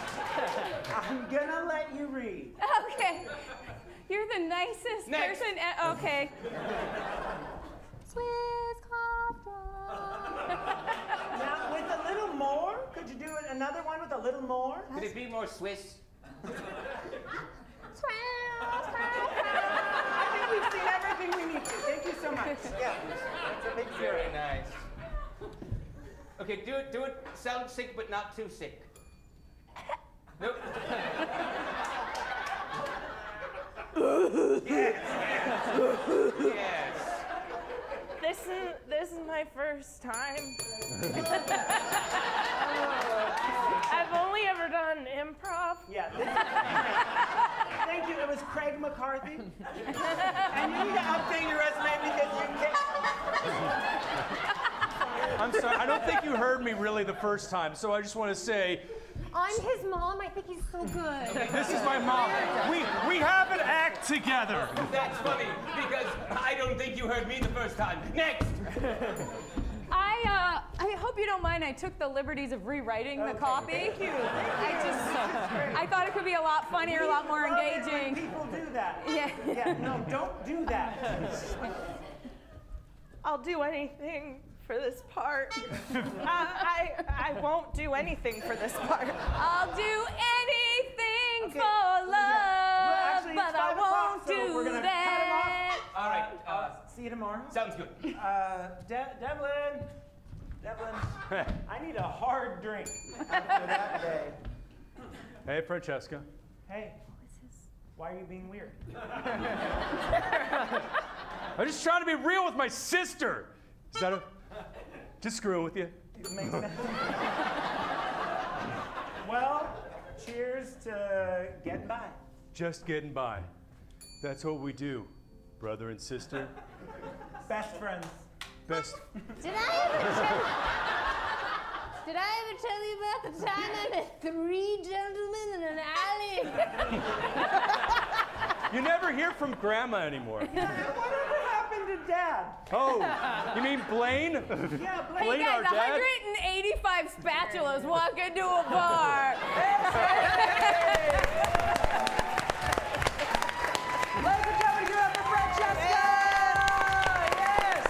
I'm gonna let you read. Okay. You're the nicest Next. person. Okay. Swiss cough drop. Now, with a little more, could you do another one with a little more? Could it be more Swiss? I think we've seen everything we need to. Thank you so much. Yeah, that's a big zero. Very nice. Okay, do it. Sound sick, but not too sick. Nope. Yes. This is my first time. I've only ever done improv. Yeah. Thank you. It was Craig McCarthy. And you need to update your resume because you can't. I'm sorry. I don't think you heard me really the first time, so I just want to say. I'm his mom. I think he's so good. This is my mom. We have an act together. That's funny because I don't think you heard me the first time. Next. I hope you don't mind. I took the liberties of rewriting the copy. Thank you. I thought it could be a lot funnier, a lot more engaging. People do that. Yeah. Yeah. No, don't do that. I'll do anything for this part. I won't do anything for this part. I'll do anything for love, Well, actually, but it's I 5 won't o'clock, so do we're gonna that. All right. See you tomorrow. Sounds good. Devlin. Devlin, I need a hard drink after that day. Hey, Francesca. Hey, why are you being weird? I'm just trying to be real with my sister. Is that just screwing with you? It makes sense. Well, cheers to getting by. Just getting by. That's what we do, brother and sister. Best friends. Best. Did I ever tell you about the time I met 3 gentlemen in an alley? You never hear from Grandma anymore. Whatever happened to Dad? Oh, you mean Blaine? Yeah, Hey Blaine, guys, our dad? 185 spatulas walk into a bar. Ladies and gentlemen, give it up for Francesca! Yes!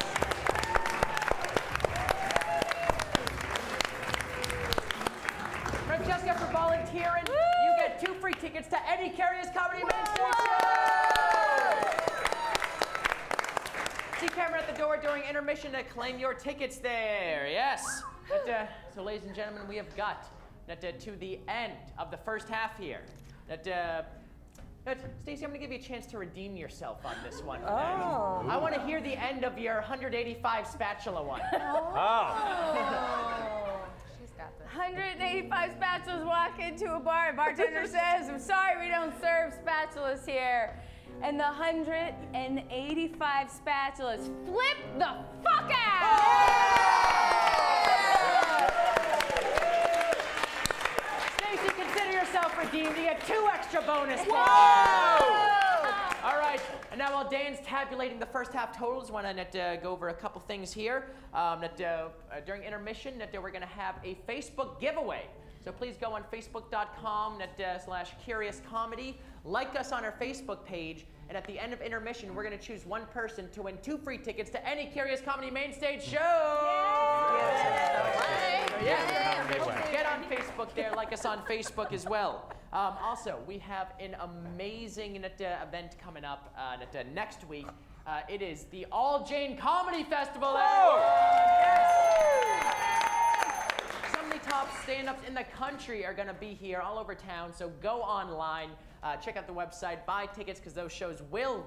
Francesca, for volunteering, you get 2 free tickets to any Curious Comedy main stage show! See camera at the door during intermission to claim your tickets there. Yes. So, ladies and gentlemen, we have got to the end of the first half here. Stacey, I'm going to give you a chance to redeem yourself on this one. Oh. I want to hear the end of your 185 spatula one. She's got this. 185 spatulas walk into a bar and bartender says, "I'm sorry, we don't serve spatulas here." And the 185 spatulas flip the fuck out! Stacey, consider yourself redeemed. You get 2 extra bonus points. All right, and now while Dan's tabulating the first half totals, I want to go over a couple things here. During intermission, we're going to have a Facebook giveaway. So please go on facebook.com/CuriousComedy, like us on our Facebook page, and at the end of intermission, we're going to choose one person to win 2 free tickets to any Curious Comedy main stage show. Get on Facebook there, like us on Facebook as well. Also, we have an amazing event coming up next week. It is the All Jane Comedy Festival. Some of the top stand-ups in the country are going to be here all over town, so go online, check out the website, buy tickets, because those shows will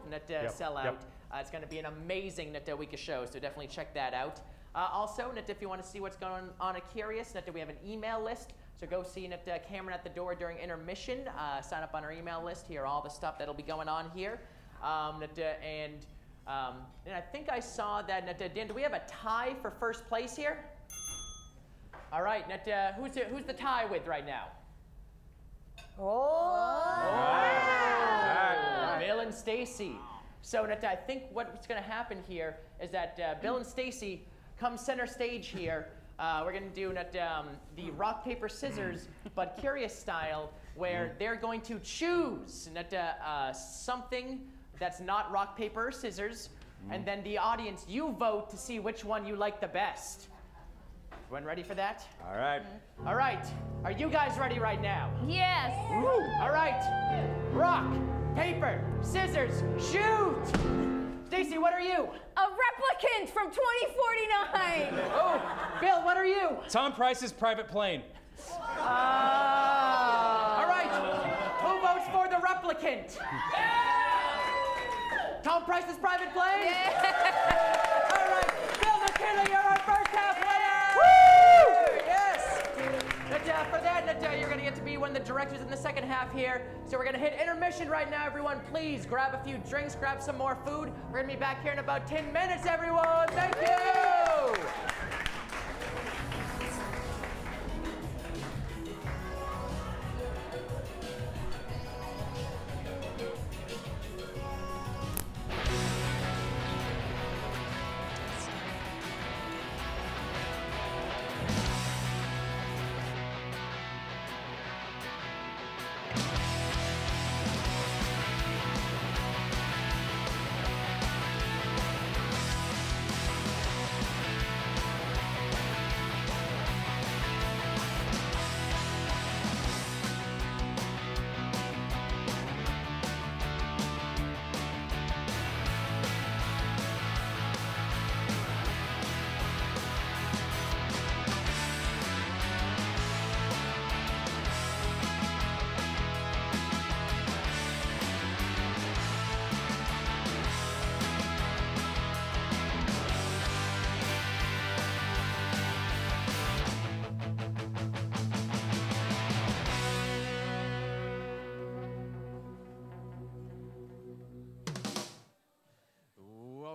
sell out. It's going to be an amazing week of shows, so definitely check that out. Also, if you want to see what's going on at Curious, we have an email list, so go see Cameron at the door during intermission, sign up on our email list, hear all the stuff that'll be going on here. And I think I saw that, Dan, do we have a tie for first place here? All right, who's the tie with right now? Bill and Stacey. So I think what's going to happen here is that Bill and Stacey come center stage here. We're going to do the rock, paper, scissors, but Curious style, where they're going to choose something that's not rock, paper, or scissors, and then the audience, you vote to see which one you like the best. Everyone ready for that? All right. All right. Are you guys ready right now? Yes. All right. Rock, paper, scissors, shoot! Stacy, what are you? A replicant from 2049. Oh, Bill, what are you? Tom Price's private plane. All right. Who votes for the replicant? Tom Price's private plane? Yeah. All right. Bill McKinley, you're our first half winner! Woo! Yes. For that, you're going to get to be one of the directors in the second half here. So we're going to hit intermission right now, everyone. Please grab a few drinks, grab some more food. We're going to be back here in about 10 minutes, everyone. Thank you!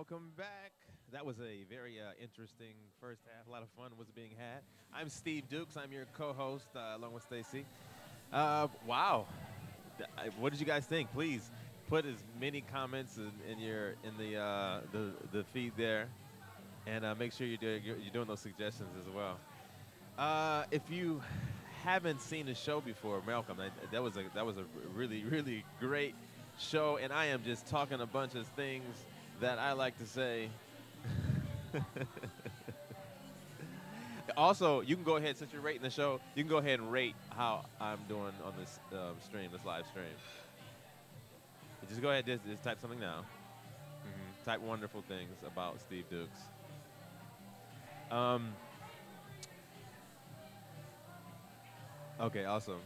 welcome back. That was a very interesting first half. A lot of fun was being had. I'm Steve Dukes. I'm your co-host along with Stacy. Wow, what did you guys think? Please put as many comments in the feed there, and make sure you're doing those suggestions as well. If you haven't seen the show before, welcome. That was a really, really great show, and I am just talking a bunch of things that I like to say. Also, you can go ahead, since you're rating the show, you can go ahead and rate how I'm doing on this stream, this live stream. Just go ahead, just type something now. Type wonderful things about Steve Dukes. Okay, awesome.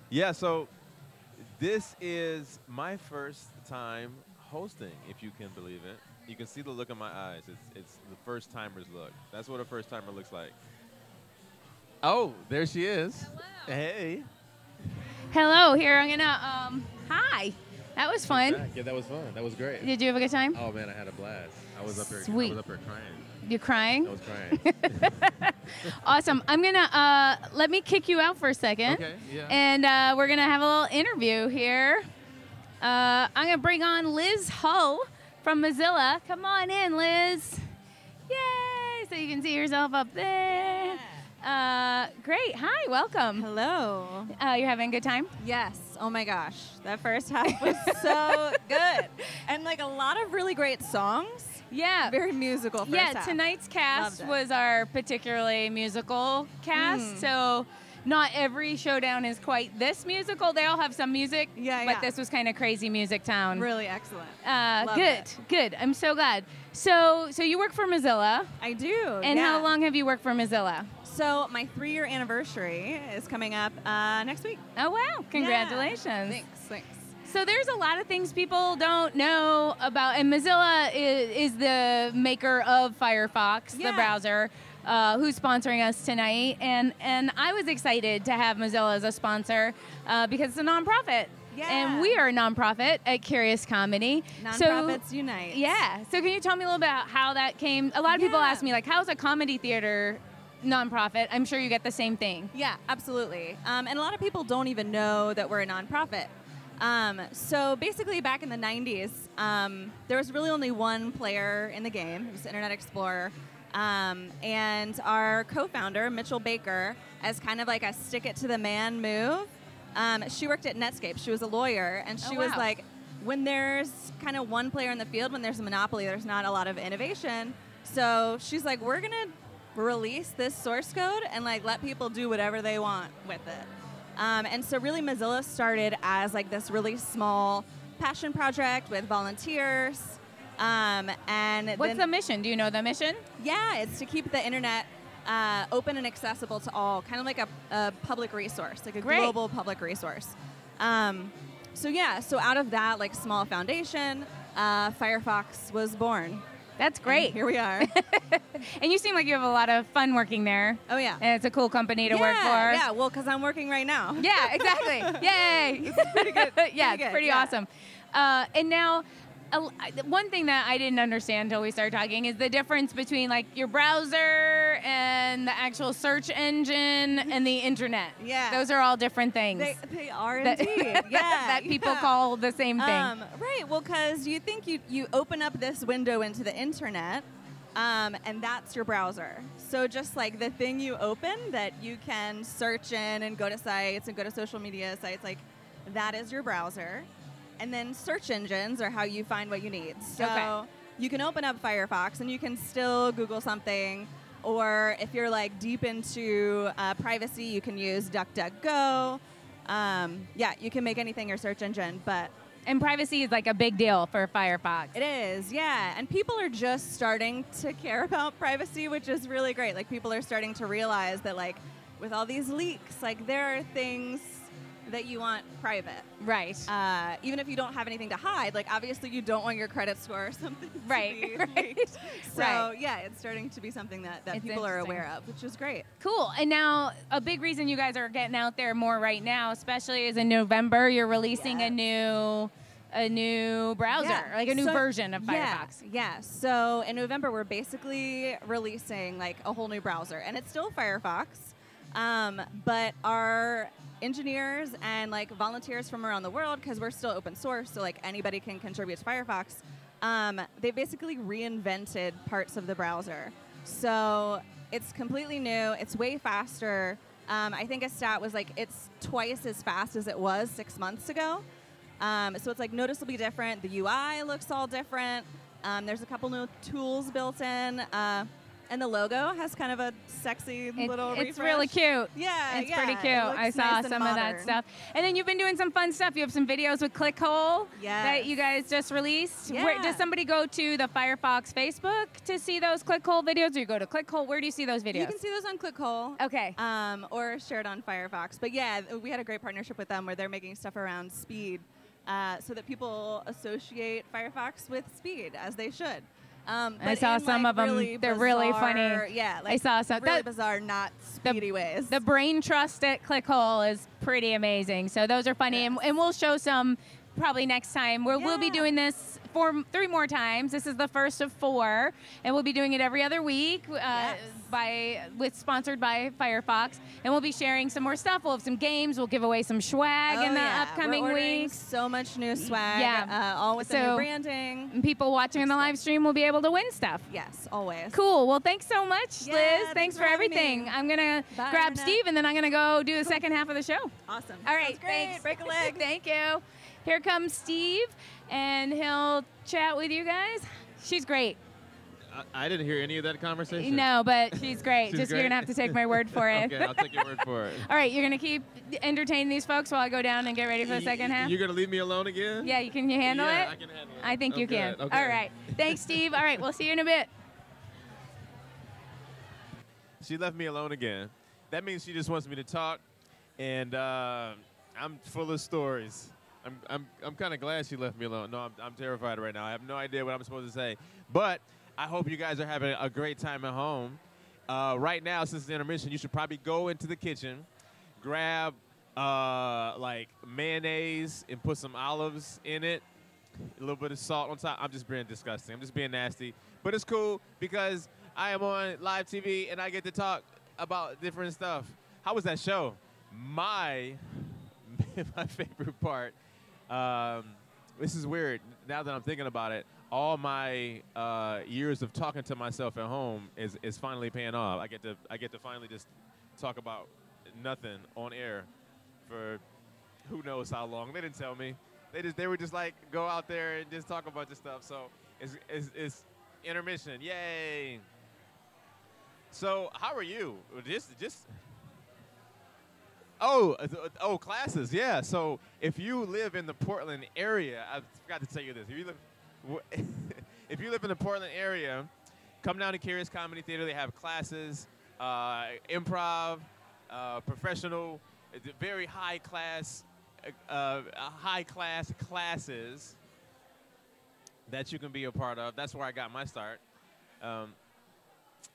Yeah, so this is my first time hosting, if you can believe it. You can see the look in my eyes. It's the first timer's look. That's what a first timer looks like. Oh, there she is. Hello. Hey. Hello. Here I'm gonna. Hi. That was fun. Yeah, that was fun. That was great. Did you have a good time? Oh man, I had a blast. I was up here. Sweet. I was up here crying. You're crying? I was crying. Awesome. I'm gonna let me kick you out for a second. Okay. Yeah. And we're gonna have a little interview here. I'm gonna bring on Liz Hull from Mozilla. Come on in, Liz. Yay! So you can see yourself up there. Great. Hi. Welcome. Hello. You're having a good time? Yes. Oh my gosh. That first half was so good. And like a lot of really great songs. Yeah. Very musical first half. Tonight's cast was our particularly musical cast. So not every Showdown is quite this musical. They all have some music, but this was kind of crazy music town. Really excellent. Good. I'm so glad. So you work for Mozilla. I do. And how long have you worked for Mozilla? So my 3-year anniversary is coming up next week. Oh, wow. Congratulations. Yeah. Thanks. So there's a lot of things people don't know about, and Mozilla is the maker of Firefox, the browser, who's sponsoring us tonight. And I was excited to have Mozilla as a sponsor because it's a nonprofit. Yeah. And we are a nonprofit at Curious Comedy. Nonprofits unite. Yeah. So can you tell me a little bit about how that came? A lot of people ask me, like, how's a comedy theater nonprofit? I'm sure you get the same thing. Yeah, absolutely. And a lot of people don't even know that we're a nonprofit. So basically back in the 90s, there was really only one player in the game. It was Internet Explorer. And our co-founder, Mitchell Baker, as kind of like a stick-it-to-the-man move, she worked at Netscape. She was a lawyer, and she was like, when there's kind of one player in the field, when there's a monopoly, there's not a lot of innovation. So she's like, we're going to release this source code and like let people do whatever they want with it. And so really Mozilla started as like this really small passion project with volunteers. And what's the mission? Do you know the mission? Yeah, it's to keep the internet open and accessible to all, kind of like a public resource, like a global public resource. So out of that like small foundation, Firefox was born. That's great. And here we are. And you seem like you have a lot of fun working there. Oh, yeah. And it's a cool company to work for. Yeah, well, because I'm working right now. Yeah, exactly. Yay. It's pretty good. It's pretty awesome. And now, one thing that I didn't understand until we started talking is the difference between like your browser and the actual search engine and the internet. Yeah. Those are all different things. They are indeed. That people call the same thing. Right. Well, because you think you open up this window into the internet, and that's your browser. So just like the thing you open that you can search in and go to sites and go to social media sites, like that is your browser. And then search engines are how you find what you need. So you can open up Firefox and you can still Google something. Or if you're like deep into privacy, you can use DuckDuckGo. You can make anything your search engine. And privacy is like a big deal for Firefox. It is, yeah. And people are just starting to care about privacy, which is really great. Like people are starting to realize that like with all these leaks, like there are things that you want private. Right. Even if you don't have anything to hide, like obviously you don't want your credit score or something to be leaked. So yeah, it's starting to be something that people are aware of, which is great. Cool. And now a big reason you guys are getting out there more right now, especially is in November, you're releasing a new a new browser, like a new version of Firefox. Yeah. So in November, we're basically releasing like a whole new browser, and it's still Firefox, but our engineers and like volunteers from around the world, because we're still open source, so like anybody can contribute to Firefox. They basically reinvented parts of the browser. So it's completely new. It's way faster. I think a stat was like it's twice as fast as it was 6 months ago. So it's like noticeably different. The UI looks all different. There's a couple new tools built in. And the logo has kind of a sexy little refresh. It's really cute. Yeah, it's pretty cute. I saw nice some of that stuff. And then you've been doing some fun stuff. You have some videos with ClickHole that you guys just released. Yeah. Where, does somebody go to the Firefox Facebook to see those ClickHole videos, or you go to ClickHole? Where do you see those videos? You can see those on ClickHole. Okay. Or shared on Firefox. But yeah, we had a great partnership with them where they're making stuff around speed so that people associate Firefox with speed, as they should. I saw some of them. Really They're bizarre, really funny. Yeah, I saw some really bizarre, not speedy ways. The brain trust at ClickHole is pretty amazing. So those are funny, and we'll show some probably next time. We'll be doing this 3 more times. This is the first of 4, and we'll be doing it every other week. Sponsored by Firefox, and we'll be sharing some more stuff. We'll have some games. We'll give away some swag in the upcoming weeks. So much new swag. All with the new branding. And people watching in the live stream will be able to win stuff. Yes, always. Cool. Well, thanks so much, Yeah, Liz. Thanks for having everything. me. I'm gonna Bye, grab Annette. Steve, and then I'm gonna go do the second half of the show. Awesome. All right. Sounds great. Thanks. Break a leg. Thank you. Here comes Steve, and he'll chat with you guys. She's great. I didn't hear any of that conversation. No, but she's great. She's You're great? gonna have to take my word for it. Okay, I'll take your word for it. All right, you're gonna keep entertaining these folks while I go down and get ready for the second half. You're gonna leave me alone again? Yeah, can you handle it? Yeah, I can handle it. I think you can. Okay. All right. Thanks, Steve. All right, we'll see you in a bit. She left me alone again. That means she just wants me to talk, and I'm full of stories. I'm kind of glad she left me alone. No, I'm terrified right now. I have no idea what I'm supposed to say. But I hope you guys are having a great time at home. Right now, since the intermission, you should probably go into the kitchen, grab like mayonnaise and put some olives in it, a little bit of salt on top. I'm just being disgusting. I'm just being nasty. But it's cool because I am on live TV and I get to talk about different stuff. How was that show? My favorite part. This is weird. Now that I'm thinking about it, all my years of talking to myself at home is finally paying off. I get to finally just talk about nothing on air for who knows how long. They didn't tell me. They were just like go out there and just talk a bunch of stuff. So it's intermission. Yay. So how are you? Oh, classes, yeah. So if you live in the Portland area, I forgot to tell you this. If you live in the Portland area, come down to Curious Comedy Theater. They have classes, improv, professional, very high class classes that you can be a part of. That's where I got my start.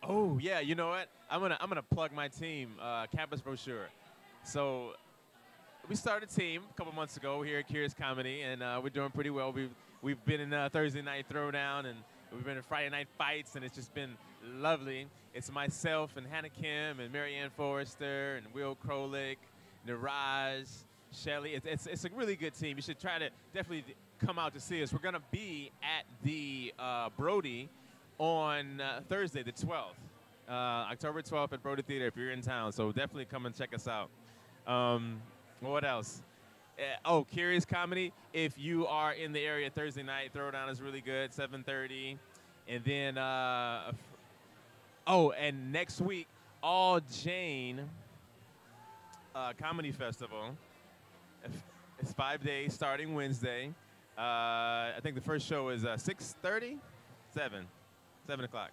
Oh yeah, you know what? I'm gonna plug my team, Campus Brochure. So we started a team a couple months ago here at Curious Comedy, and we're doing pretty well. We've been in Thursday Night Throwdown, and we've been in Friday Night Fights, and it's just been lovely. It's myself and Hannah Kim and Marianne Forrester and Will Krolik, Niraj, Shelly. It's a really good team. You should try to definitely come out to see us. We're gonna be at the Brody on Thursday, the 12th. October 12th at Brody Theater if you're in town. So definitely come and check us out. What else? Curious Comedy. If you are in the area Thursday night, Throwdown is really good, 7:30. And then, and next week, All Jane Comedy Festival. It's 5 days starting Wednesday. I think the first show is 6:30? 7 o'clock.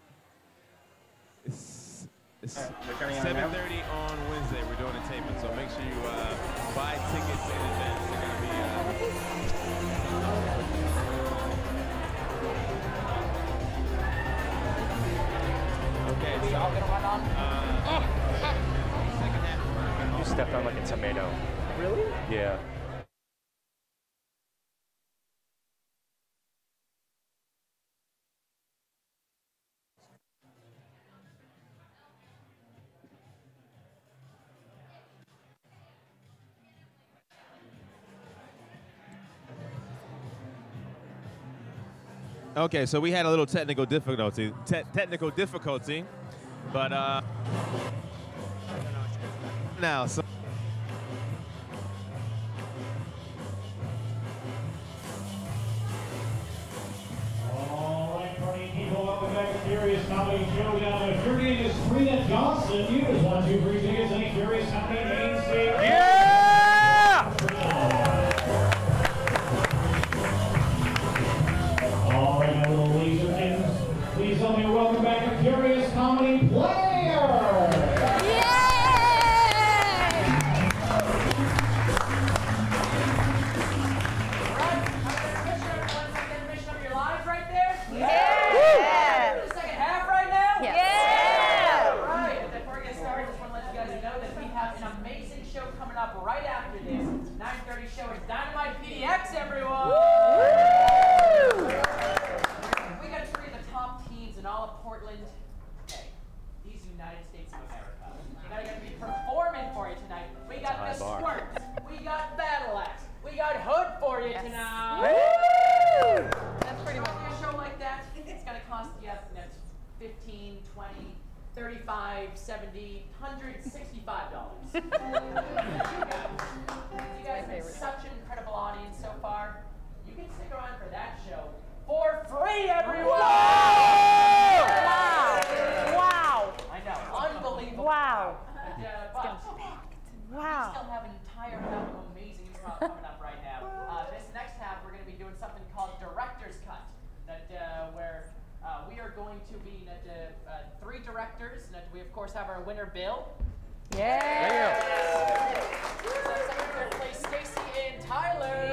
It's 7:30 on Wednesday. We're doing a taping, so make sure you buy tickets in advance. They're gonna be. Okay, so y'all gonna run on? Second half. You stepped on like a tomato. Really? Yeah. Okay, so we had a little technical difficulty. But now, so All right, party people, welcome back to Curious Comedy Showdown. If your name is Frida Johnson, you just won 2 free tickets to the Curious Comedy Main Stage. Yeah! All right, my little laser kittens, please help me welcome back a Curious Comedy Player. $35, $70, $165. You guys have been such an incredible audience so far. You can stick around for that show for free, everyone! Wow! Wow! I know, unbelievable. Wow! But wow! We still have an entire half of amazing improv coming up right now. This next half, we're going to be doing something called Director's Cut, where we are going to be 3 directors. And we, of course, have our winner, Bill. Yeah! So we're going to play Stacy and Tyler.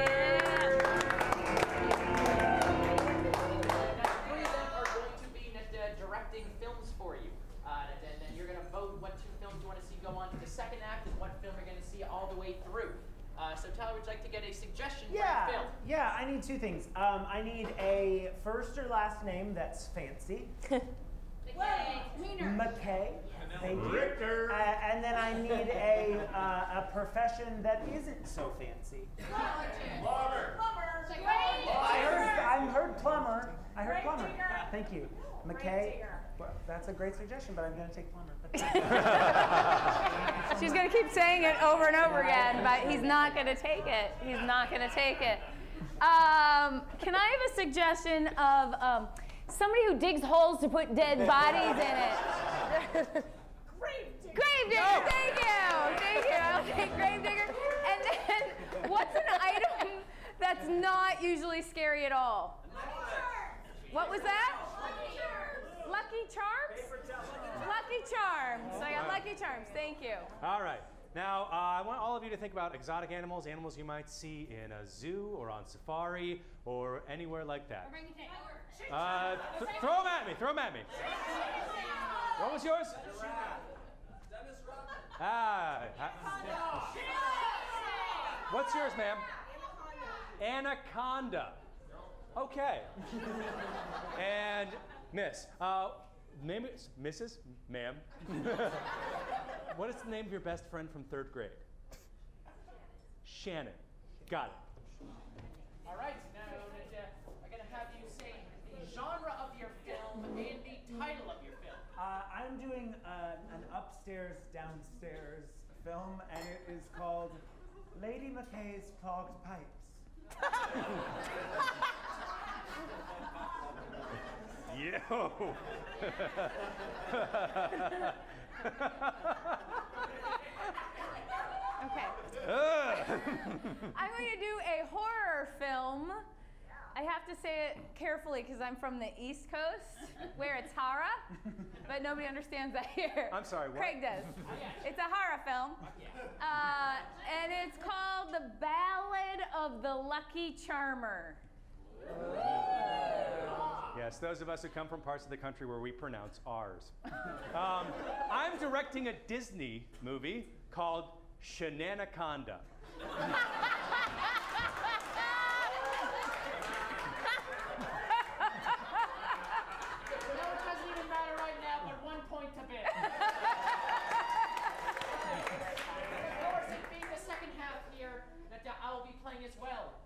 Now, 3 of them are going to be directing films for you. And then you're going to vote what 2 films you want to see go on to the second act and what film you're going to see all the way through. So Tyler, would you like to get a suggestion for a film? Yeah, I need 2 things. I need a first or last name that's fancy. McKay. Thank you. And then I need a profession that isn't so fancy. Plumber. I heard plumber. I heard plumber. Thank you. McKay. Well, that's a great suggestion, but I'm going to take plumber. She's going to keep saying it over and over again, but he's not going to take it. He's not going to take it. Can I have a suggestion of somebody who digs holes to put dead bodies in it? Gravedigger. Thank you. Thank you. I'll take Gravedigger. And then, what's an item that's not usually scary at all? What was that? Lucky Charms? Lucky Charms. So I got Lucky Charms. Thank you. All right. Now, I want all of you to think about exotic animals, animals you might see in a zoo or on safari or anywhere like that. Throw them at me. Throw them at me. What was yours? What's yours, ma'am? Anaconda. Okay. And Miss, Mrs. Ma'am, what is the name of your best friend from 3rd grade? Shannon. Got it. All right, now I'm going to have you say the genre of your film and the title of your film. I'm doing an upstairs, downstairs film, and it is called Lady McKay's Clogged Pipes. Yo! Okay. I'm going to do a horror film. I have to say it carefully because I'm from the East Coast, where it's horror, but nobody understands that here. I'm sorry, what? Craig does. It's a horror film, and it's called The Ballad of the Lucky Charmer. Yes, those of us who come from parts of the country where we pronounce R's. I'm directing a Disney movie called Shenanaconda.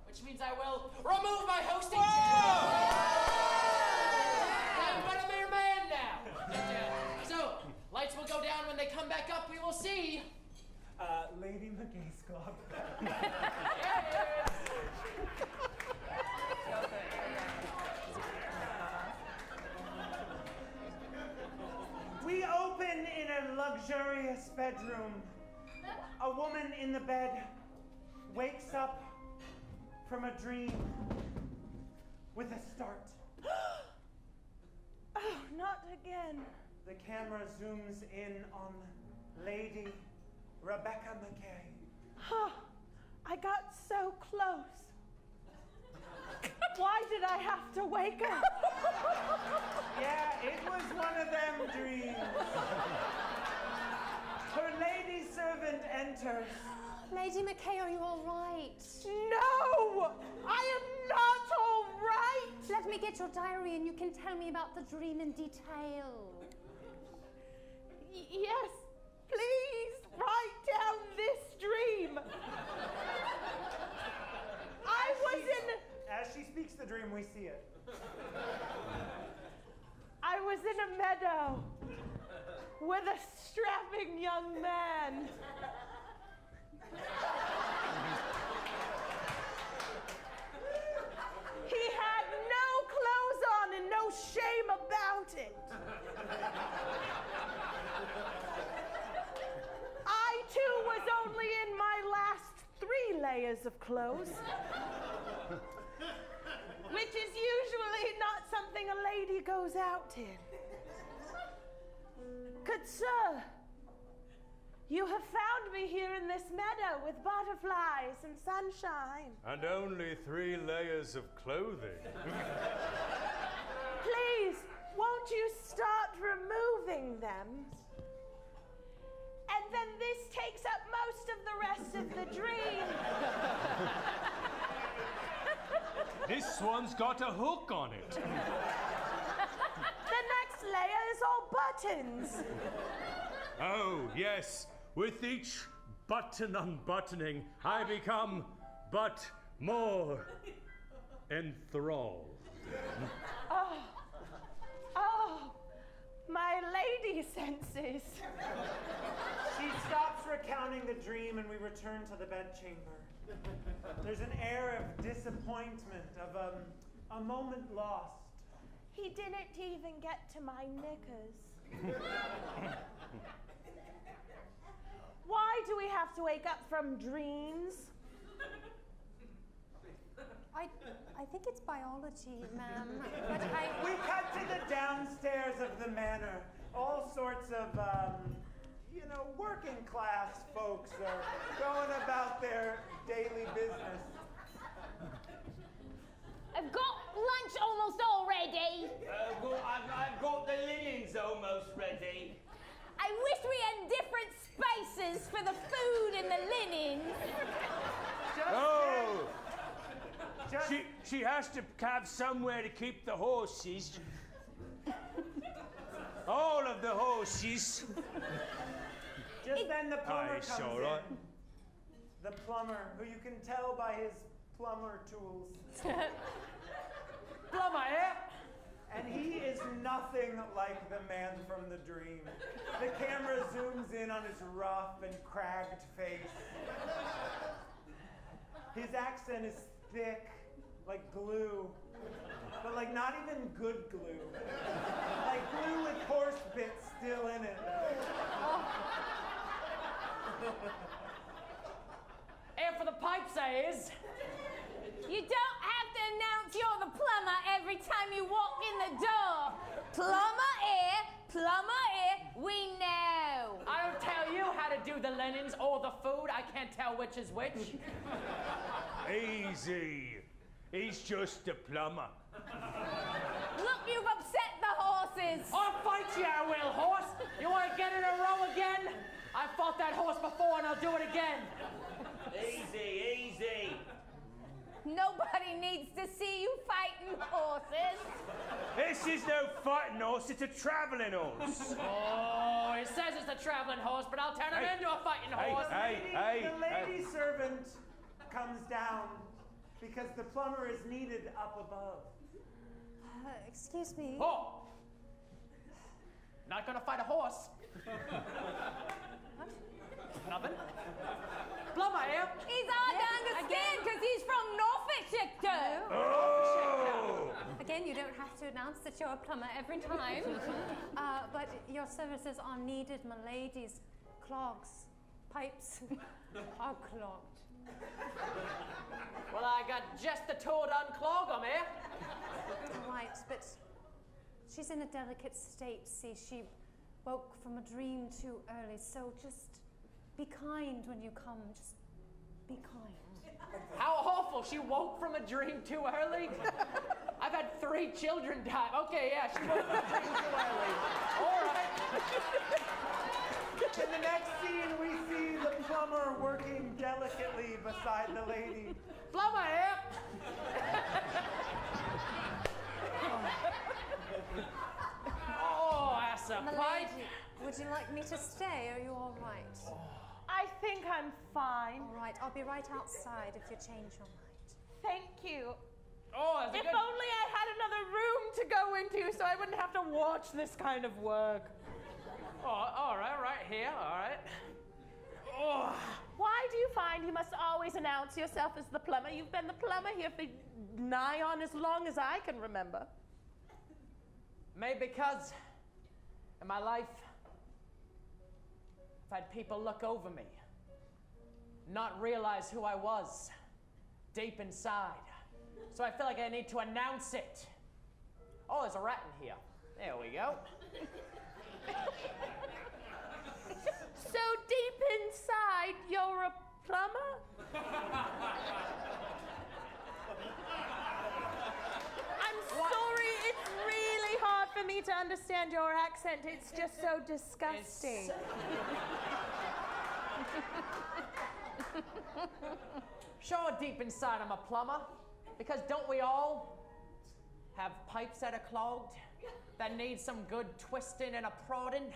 Which means I will remove my hosting chair. come back up, we will see. Lady McGay's Club. We open in a luxurious bedroom. A woman in the bed wakes up from a dream with a start. Oh, not again. The camera zooms in on Lady Rebecca McKay. I got so close. Why did I have to wake up? Yeah, it was one of them dreams. Her lady servant enters. Lady McKay, are you all right? No! I am not all right! Let me get your diary and you can tell me about the dream in detail. Yes, please write down this dream. As she speaks the dream, we see it. I was in a meadow with a strapping young man. He had no clothes on and no shame about it. I too was only in my last 3 layers of clothes. Which is usually not something a lady goes out in. Good sir, you have found me here in this meadow with butterflies and sunshine. And only 3 layers of clothing. Please, won't you start removing them? And then this takes up most of the rest of the dream. This one's got a hook on it. The next layer is all buttons. Oh, yes. With each button unbuttoning, I become but more enthralled. Oh, my lady senses. She stops recounting the dream and we return to the bedchamber. There's an air of disappointment, of a moment lost. He didn't even get to my knickers. Why do we have to wake up from dreams? I think it's biology, ma'am. But We cut to the downstairs of the manor. All sorts of, working class folks are going about their daily business. I've got lunch almost all ready. I've got the linens almost ready. I wish we had different spaces for the food and the linen. Oh! She has to have somewhere to keep the horses. All of the horses. Just then the plumber comes all right. in. The plumber, who you can tell by his plumber tools. Plumber, eh? And he is nothing like the man from the dream. The camera zooms in on his rough and cragged face. His accent is thick, like glue, but like not even good glue. Like glue with horse bits still in it. And for the pipe says, You don't have to announce you're the plumber every time you walk in the door. Plumber here, we know. I don't tell you how to do the linens or the food. I can't tell which is which. Easy. He's just a plumber. Look, you've upset the horses. I'll fight you, I will, horse. You want to get in a row again? I fought that horse before and I'll do it again. Easy, easy. Nobody needs to see you fighting horses. This is no fighting horse, it's a traveling horse. Oh, it says it's a traveling horse, but I'll turn him into a fighting horse. The lady servant comes down because the plumber is needed up above. excuse me. Oh! Not gonna fight a horse. Nothing. Plumber here. He's all down the skin because he's from Norfolk. Oh! Again, you don't have to announce that you're a plumber every time. But your services are needed, my ladies. Clogs, pipes are clogged. Well, I got just the tool to unclog them here. Right, but she's in a delicate state. See, she woke from a dream too early, so just be kind when you come. Just be kind. How awful. She woke from a dream too early. I've had 3 children die. Okay, yeah, she woke from a dream too early. All right. In the next scene, we see the plumber working delicately beside the lady. Plumber here. Oh, that's a My pipe. lady, would you like me to stay? Are you all right? I think I'm fine. All right, I'll be right outside if you change your mind. Thank you. Oh, that's if a good... only I had another room to go into so I wouldn't have to watch this kind of work. Oh, all right here, all right. Oh. Why do you find you must always announce yourself as the plumber? You've been the plumber here for nigh on as long as I can remember. Maybe because in my life, I've had people look over me, not realize who I was deep inside. So I feel like I need to announce it. Oh, there's a rat in here. There we go. So deep inside, you're a plumber? I'm sorry, it's really hard for me to understand your accent. It's just so disgusting. Sure, deep inside I'm a plumber, because don't we all have pipes that are clogged, that need some good twisting and a prodding?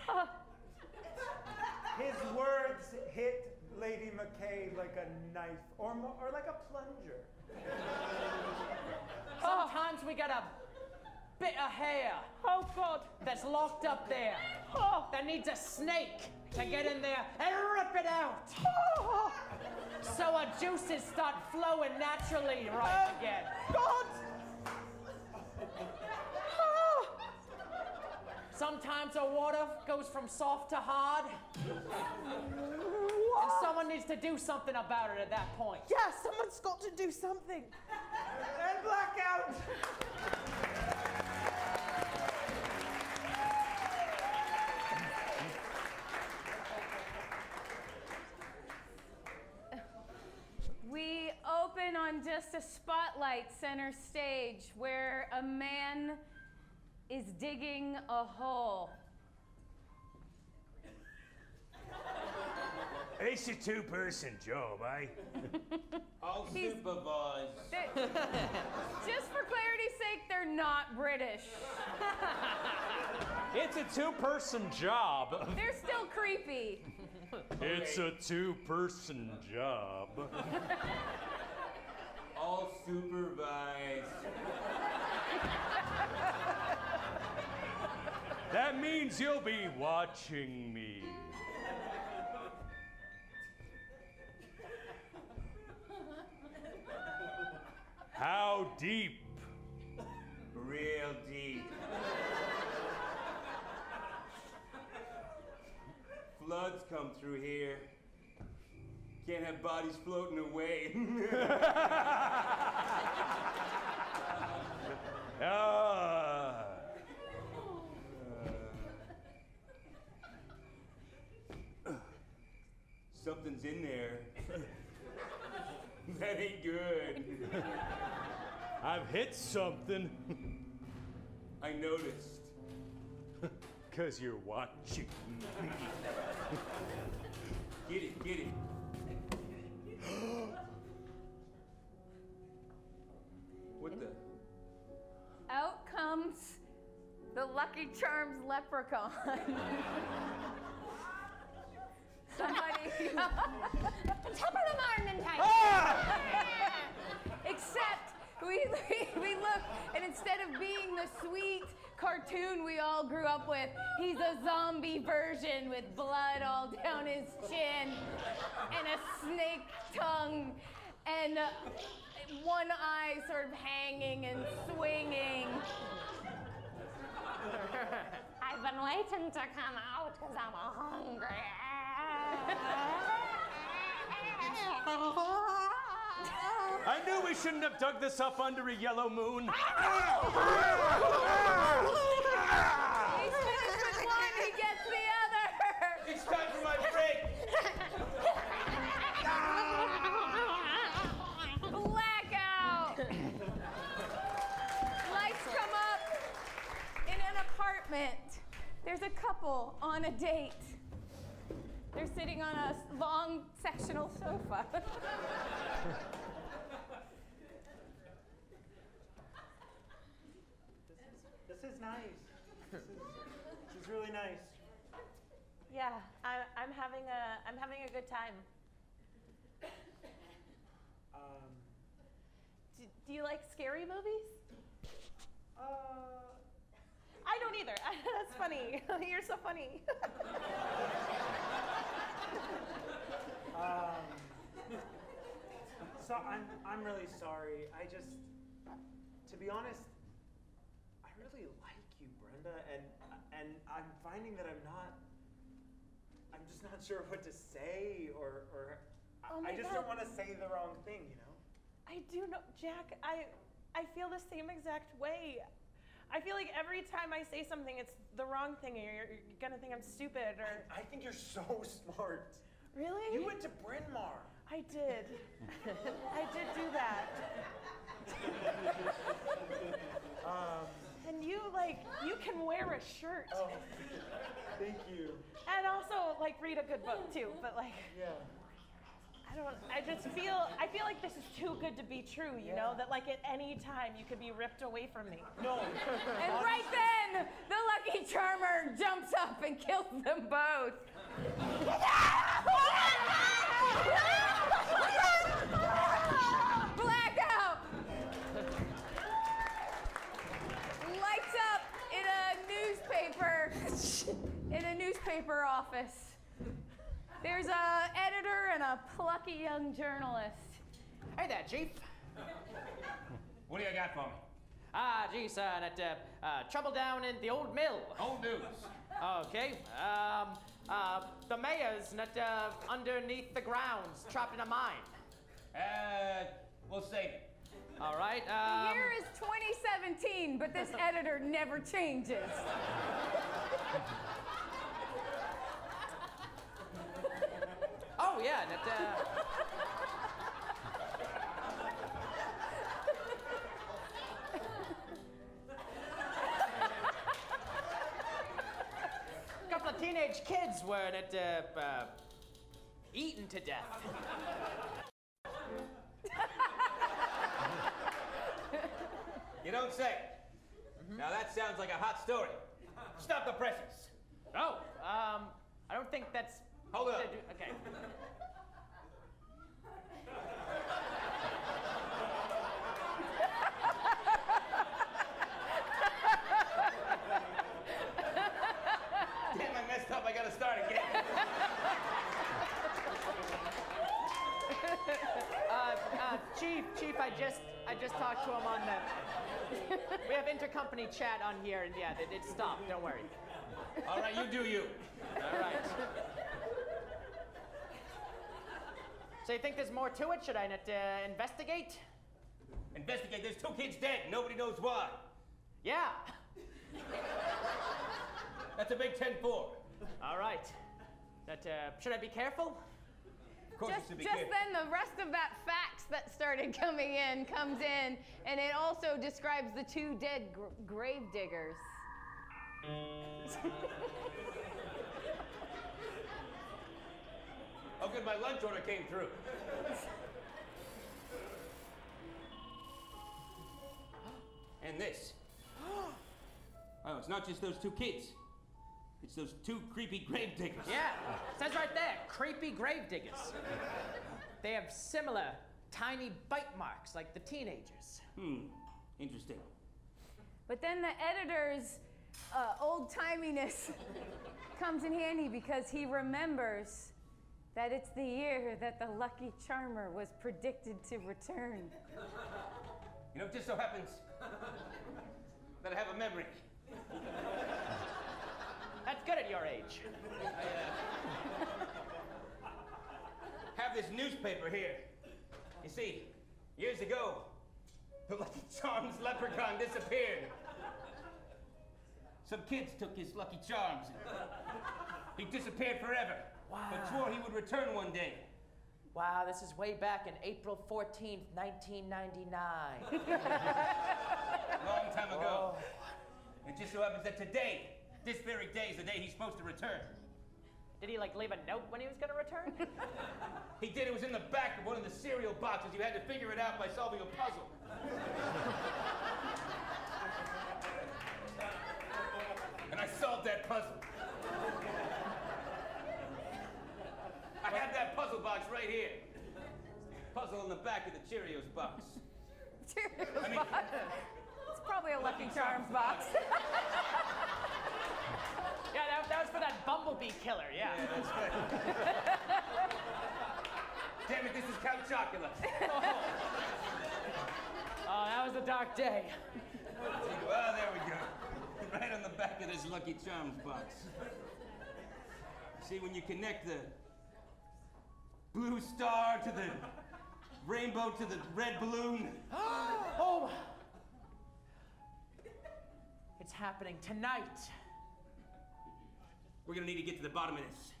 His words hit Lady McKay like a knife, or like a plunger. Sometimes we get a bit of hair. Oh, God. That's locked up there. That needs a snake to get in there and rip it out. So our juices start flowing naturally again. God! Sometimes the water goes from soft to hard. And someone needs to do something about it at that point. Yeah, someone's got to do something. And blackout! We open on just a spotlight center stage where a man is digging a hole. It's a 2-person job, eh? I'll supervise. Just for clarity's sake, they're not British. It's a 2-person job. They're still creepy. It's a 2-person job. I'll supervise. That means you'll be watching me. How deep? Real deep. Floods come through here. Can't have bodies floating away. Something's in there. That ain't good. I've hit something. I noticed. 'Cause you're watching. Get it, get it. What the? Out comes the Lucky Charms leprechaun. Somebody. Top of the morning time. Except we look, and instead of being the sweet, cartoon we all grew up with. He's a zombie version with blood all down his chin and a snake tongue and one eye sort of hanging and swinging. I've been waiting to come out because I'm hungry. I knew we shouldn't have dug this up under a yellow moon. He's finished with one, he gets the other. It's time for my break. Blackout. Lights come up in an apartment. There's a couple on a date. They're sitting on a long sectional sofa. This is nice. This is really nice. Yeah, I'm having a good time. Do you like scary movies? I don't either. That's funny. You're so funny. So I'm really sorry. I just, to be honest, I really like you, Brenda, and I'm finding that I'm just not sure what to say, or I just don't want to say the wrong thing, you know? I do know, Jack. I feel the same exact way. I feel like every time I say something, it's the wrong thing, or you're gonna think I'm stupid, or... I think you're so smart. Really? You went to Bryn Mawr. I did. I did do that. And you can wear a shirt. Oh, thank you. And also, read a good book, too, but, Yeah. I feel like this is too good to be true, you know? That, at any time, you could be ripped away from me. No. And right then, the Lucky Charmer jumps up and kills them both. Blackout! Lights up in a newspaper office. There's an editor and a plucky young journalist. Hey there, Chief. What do you got for me? Gee, sir, trouble down in the old mill. Old news. Okay. The mayor's underneath the grounds, trapped in a mine. We'll save it. All right. The year is 2017, but this editor never changes. Oh, yeah, a couple of teenage kids were eaten to death. You don't say. Now that sounds like a hot story. Stop the presses. Oh, I don't think that's... Hold up. Okay. Damn, I messed up. I gotta start again. Chief, I just talked to him on the... We have intercompany chat on here, and yeah, it stopped. Don't worry. All right, you do you. All right. So you think there's more to it? Should I investigate? Investigate. There's 2 kids dead. Nobody knows why. Yeah. That's a big 10-4. All right. Should I be careful? Of course you should be Just careful. then, the rest of that fax that started coming in comes in, and it also describes the 2 dead grave diggers. Oh, good, my lunch order came through. And this. Oh, it's not just those 2 kids. It's those 2 creepy grave diggers. Yeah, it says right there, creepy grave diggers. They have similar tiny bite marks like the teenagers. Interesting. But then the editors old-timiness comes in handy because he remembers that it's the year that the Lucky Charmer was predicted to return. You know, it just so happens that I have a memory. That's good at your age. I have this newspaper here. You see, years ago, the Lucky Charms leprechaun disappeared. Some kids took his Lucky Charms. He disappeared forever. Wow. But swore he would return one day. Wow, this is way back in April 14th, 1999. Long time ago. It just so happens that today, this very day, is the day he's supposed to return. Did he like leave a note when he was gonna return? He did. It was in the back of one of the cereal boxes. You had to figure it out by solving a puzzle. And I solved that puzzle. I have that puzzle box right here. Puzzle in the back of the Cheerios box. Cheerios box? It's probably a Lucky Charms box. Yeah, that was for that bumblebee killer, yeah. Yeah, that's right. Damn it, this is Count Chocula. Oh, that was a dark day. Well, there we go. Right on the back of this Lucky Charms box. See, when you connect the blue star to the rainbow to the red balloon. Oh! It's happening tonight. We're gonna need to get to the bottom of this.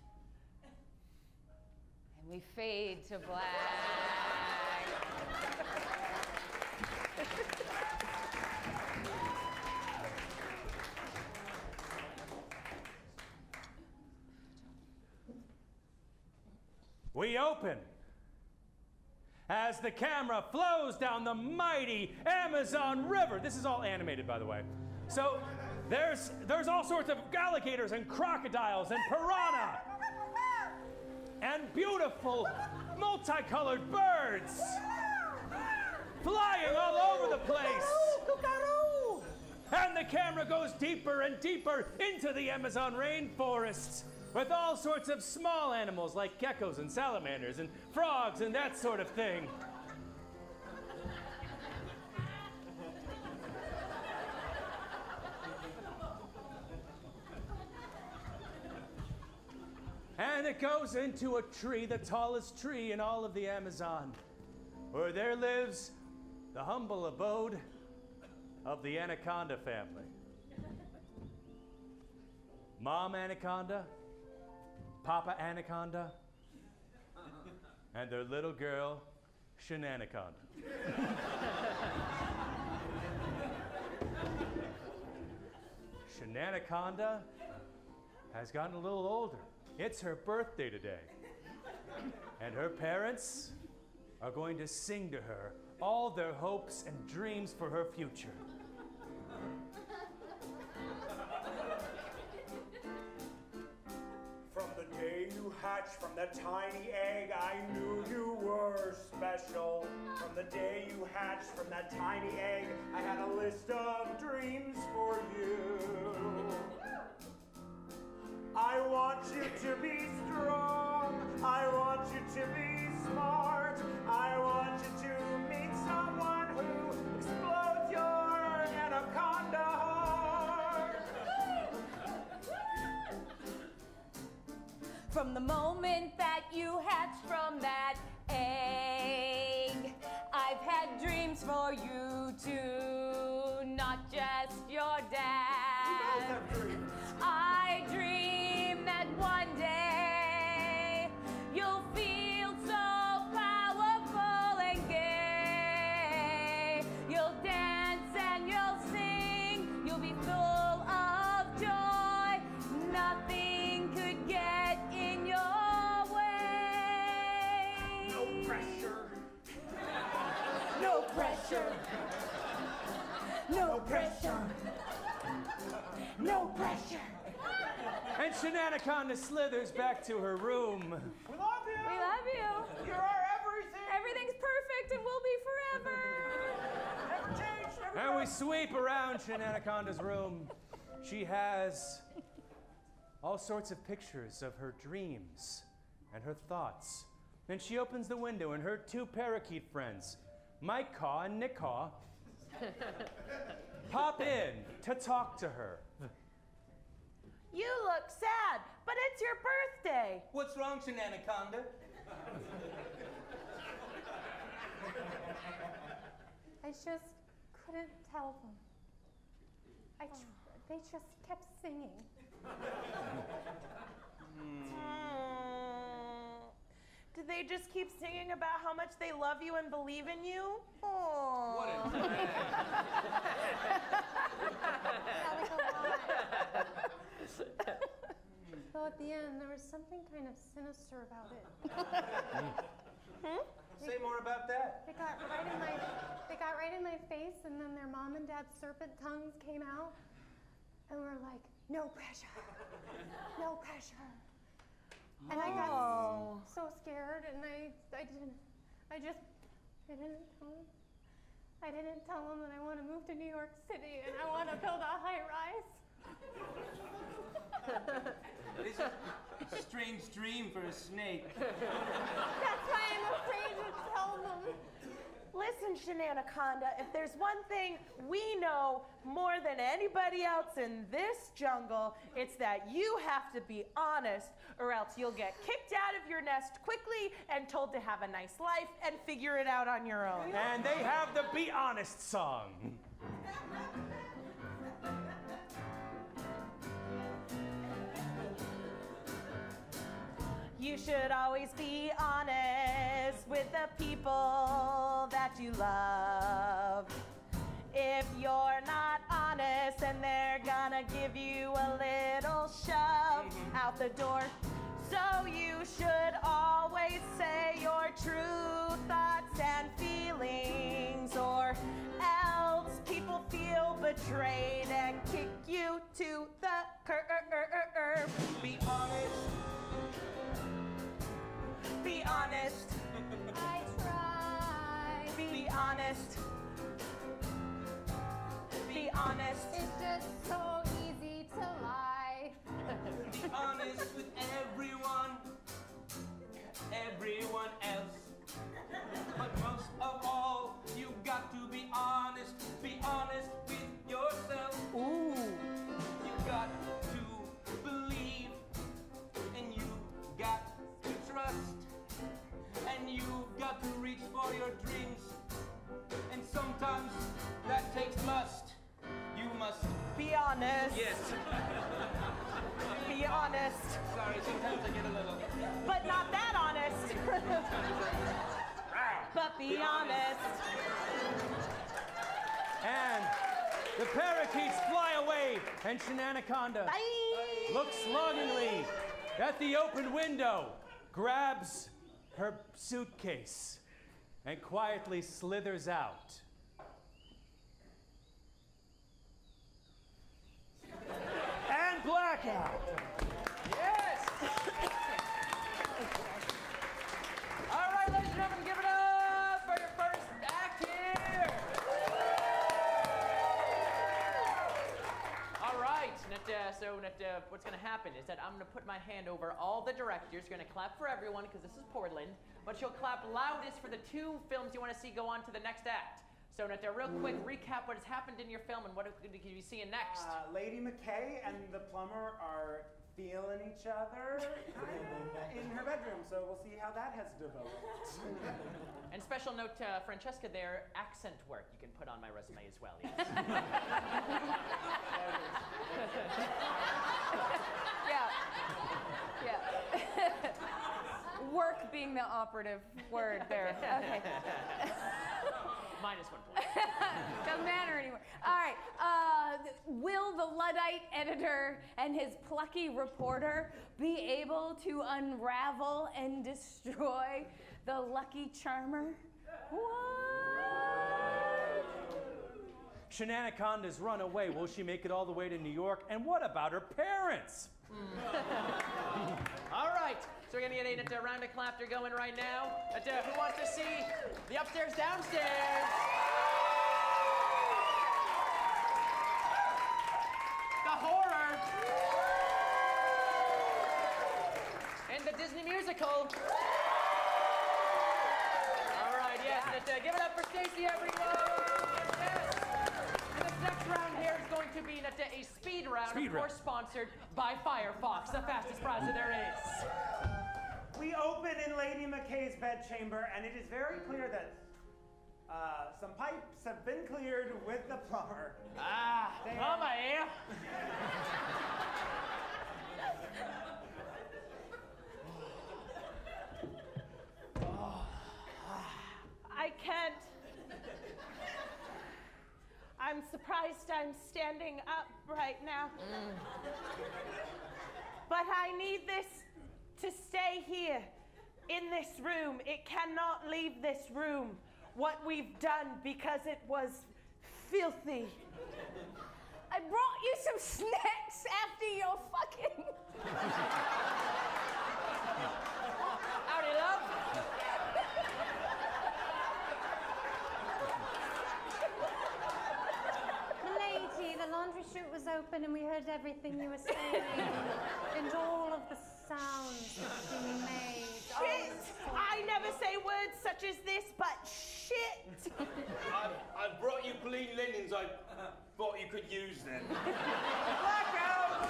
And we fade to black. We open as the camera flows down the mighty Amazon River. This is all animated, by the way. So there's all sorts of alligators and crocodiles and piranha and beautiful multicolored birds flying all over the place. And the camera goes deeper and deeper into the Amazon rainforests with all sorts of small animals like geckos and salamanders and frogs and that sort of thing. And it goes into a tree, the tallest tree in all of the Amazon, where there lives the humble abode of the anaconda family. Mom anaconda, Papa anaconda, and their little girl, Shenanaconda. Shenanaconda has gotten a little older. It's her birthday today. And her parents are going to sing to her all their hopes and dreams for her future. From the day you hatched from that tiny egg, I knew you were special. From the day you hatched from that tiny egg, I had a list of dreams for you. I want you to be strong. I want you to be smart. I want you to meet someone who explodes your anaconda heart. From the moment that you hatched from that egg, I've had dreams for you too, not just your dad. You guys have dreams. I dream that one day you'll feel so powerful and gay. You'll dance and you'll sing, you'll be full of joy. Nothing could get in your way. No pressure. No pressure. No pressure. No pressure. And Shenanaconda slithers back to her room. We love you. We love you. You're our everything. Everything's perfect and will be forever. Never change. Never And we sweep around Shenanaconda's room. She has all sorts of pictures of her dreams and her thoughts. And she opens the window, and her two parakeet friends, Mike Caw and Nick Caw, pop in to talk to her. You look sad, but it's your birthday. What's wrong, Shenaniconda? I just couldn't tell them. They just kept singing. Do they just keep singing about how much they love you and believe in you? Oh. What a So at the end, there was something kind of sinister about it. Say more about that. They got right in my face, and then their mom and dad's serpent tongues came out, and were like, "No pressure, no pressure." And I got so scared, and I didn't tell them. I didn't tell them that I want to move to New York City and I want to build a high rise. It's a strange dream for a snake. That's why I'm afraid to tell them. Listen, Shenaniconda, if there's one thing we know more than anybody else in this jungle, it's that you have to be honest, or else you'll get kicked out of your nest quickly and told to have a nice life and figure it out on your own. And they have the Be Honest song. You should always be honest with the people that you love. If you're not honest, then they're gonna give you a little shove out the door. So you should always say your true thoughts and feelings, or else people feel betrayed and kick you to the curb. Be honest. Be honest. I try. Be honest. Be honest. It's just so easy to lie. Be honest with everyone else. But most of all, you got to be honest. Be honest with yourself. Ooh. You got to believe, and you got to trust, and you got to reach for your dreams. And sometimes that takes must. You must be honest. Yes. Be honest. Sorry, sometimes I get a little. But not that honest. But be honest. And the parakeets fly away, and Shenaniconda looks longingly at the open window, grabs her suitcase, and quietly slithers out. And blackout. Yes! All right, ladies and gentlemen, give it up for your first act here. All right, what's going to happen is that I'm going to put my hand over all the directors. You're going to clap for everyone because this is Portland, but you'll clap loudest for the two films you want to see go on to the next act. So, real quick, recap what has happened in your film and what are you seeing next? Lady McKay and the plumber are feeling each other in her bedroom, so we'll see how that has developed. And special note to Francesca there, accent work you can put on my resume as well, yes. Yeah. Work being the operative word there. Okay. -1 point. Doesn't matter anymore. All right. Will the Luddite editor and his plucky reporter be able to unravel and destroy the Lucky Charmer? What? Shenaniconda's run away. Will she make it all the way to New York? And what about her parents? All right. So we're going to get a round of clap. They're going right now. Who wants to see the upstairs, downstairs? The horse. musical. All right, yes, give it up for Stacy, everyone. Yes. And this next round here is going to be a speed round, of course, sponsored by Firefox, the fastest browser there is. We open in Lady McKay's bedchamber, and it is very clear that some pipes have been cleared with the plumber. Plumber, eh? I can't. I'm surprised I'm standing up right now. But I need this to stay here in this room. It cannot leave this room, what we've done, because it was filthy. I brought you some snacks after your fucking... Howdy, love. Lady, the laundry chute was open and we heard everything you were saying and all of the sounds that you made. Shit! I never say words such as this, but shit! I brought you clean linens. I thought you could use them. Blackout!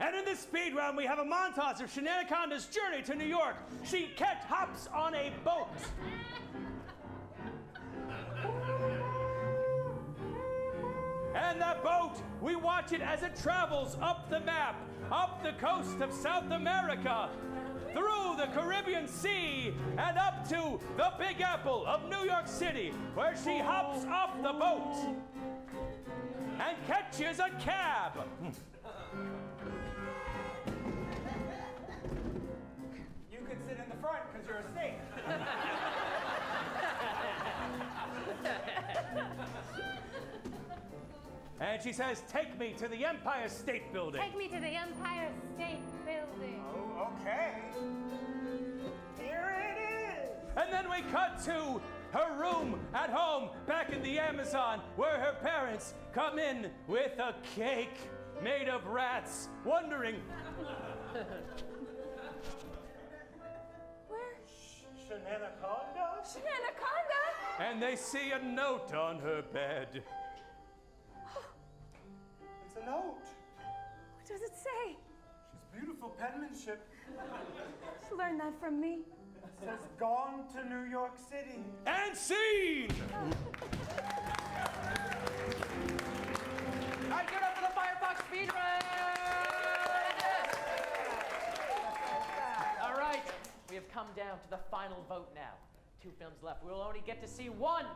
And in this speed round, we have a montage of Shenaniconda's journey to New York. She hops on a boat. And that boat, we watch it as it travels up the map, up the coast of South America, through the Caribbean Sea, and up to the Big Apple of New York City, where she hops off the boat and catches a cab. You could sit in the front because you're a snake. And she says, "Take me to the Empire State Building." Take me to the Empire State Building. Oh, okay. Here it is. And then we cut to her room at home back in the Amazon, where her parents come in with a cake made of rats, wondering. Where? Shenaniconda? Shenaniconda? And they see a note on her bed. It's a note. What does it say? It's beautiful penmanship. She learned that from me. It says, "Gone to New York City." And scene! All right, give it up for the Firefox speed round. All right, we have come down to the final vote now. 2 films left. We will only get to see one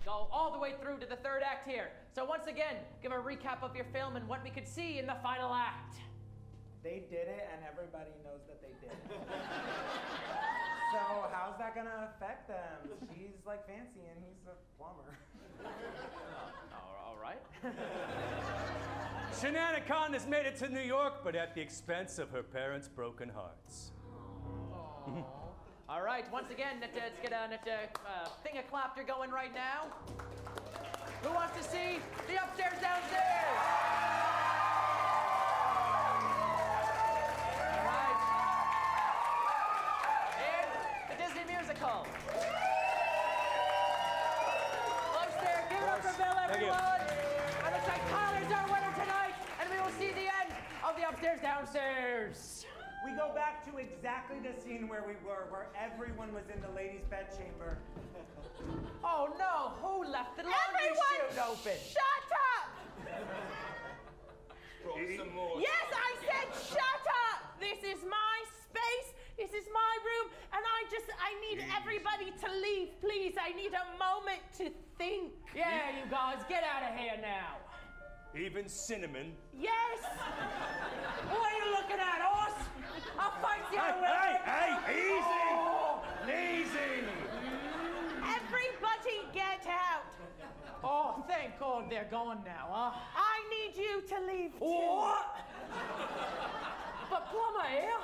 go all the way through to the third act here. So once again, give a recap of your film and what we could see in the final act. They did it, and everybody knows that they did it. So how's that gonna affect them? She's like fancy, and he's a plumber. All right. Shenaniconda's made it to New York, but at the expense of her parents' broken hearts. All right, once again, let's get a thing-a-clapter going right now. Who wants to see the upstairs, downstairs? All right. And the Disney musical. Close there. Give it up for Bill, everyone. And looks like Tyler's our winner tonight, and we will see the end of the upstairs, downstairs. We go back to exactly the scene where we were, where everyone was in the ladies' bedchamber. Oh no, who left the laundry chute open? Shut up! Some more. Yes, I said shut up! This is my space, this is my room, and I need everybody to leave, please. I need a moment to think. Yeah, you guys, get out of here now. Even Cinnamon. Yes! What are you looking at, horse? I'll fight you away. Hey, easy! Easy! Everybody get out! Oh, thank God they're gone now, huh? I need you to leave too. What? But Plumber here?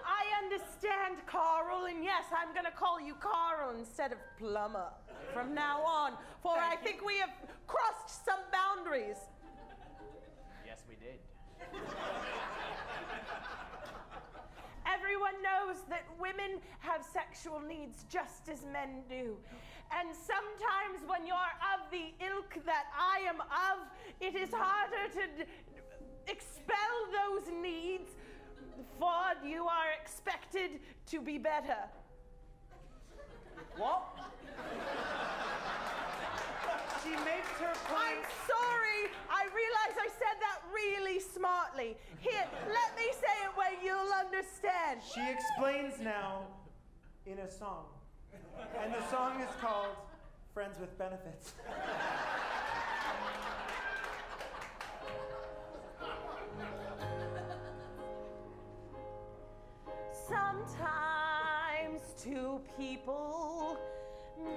I understand, Carl, and yes, I'm gonna call you Carl instead of Plumber from now on, for I think we have crossed some boundaries. we did. Everyone knows that women have sexual needs just as men do. And sometimes when you're of the ilk that I am of, it is harder to expel those needs, for you are expected to be better. What? She makes her point. I'm sorry. I realize I said that really smartly. Here, let me say it where you'll understand. She explains now in a song. And the song is called Friends with Benefits. Sometimes two people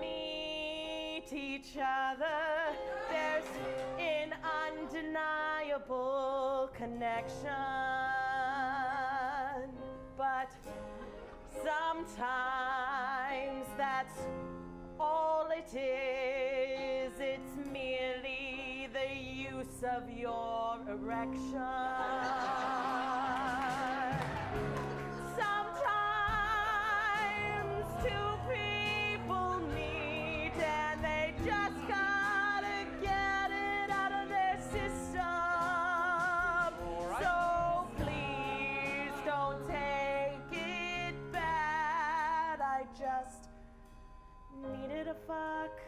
meet each other. There's an undeniable connection. But sometimes that's all it is. It's merely the use of your erection. Sometimes two people meet and they just gotta get it out of their system. So please don't take it bad. I just needed a fuck.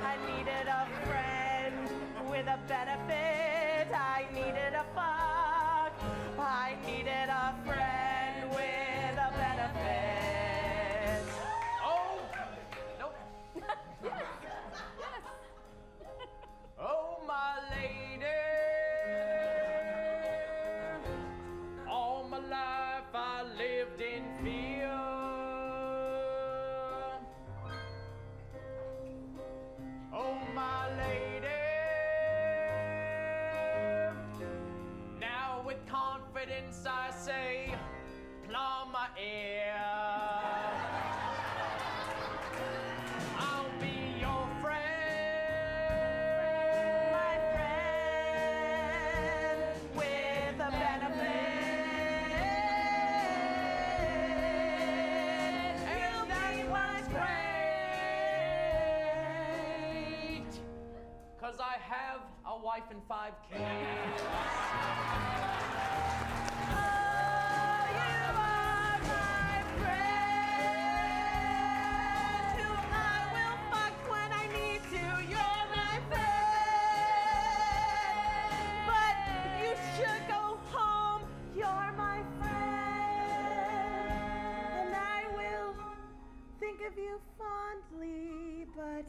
I needed a friend with a benefit. I needed a fuck. I needed a friend with a benefit. Oh, nope. Oh, my lady. All my life I lived in fear. Oh, my lady. Now with confidence I say, plumb my ear. I'll be your friend. My friend with a benefit. And that's what's great. 'Cause I have a wife and 5 kids. Of you fondly, but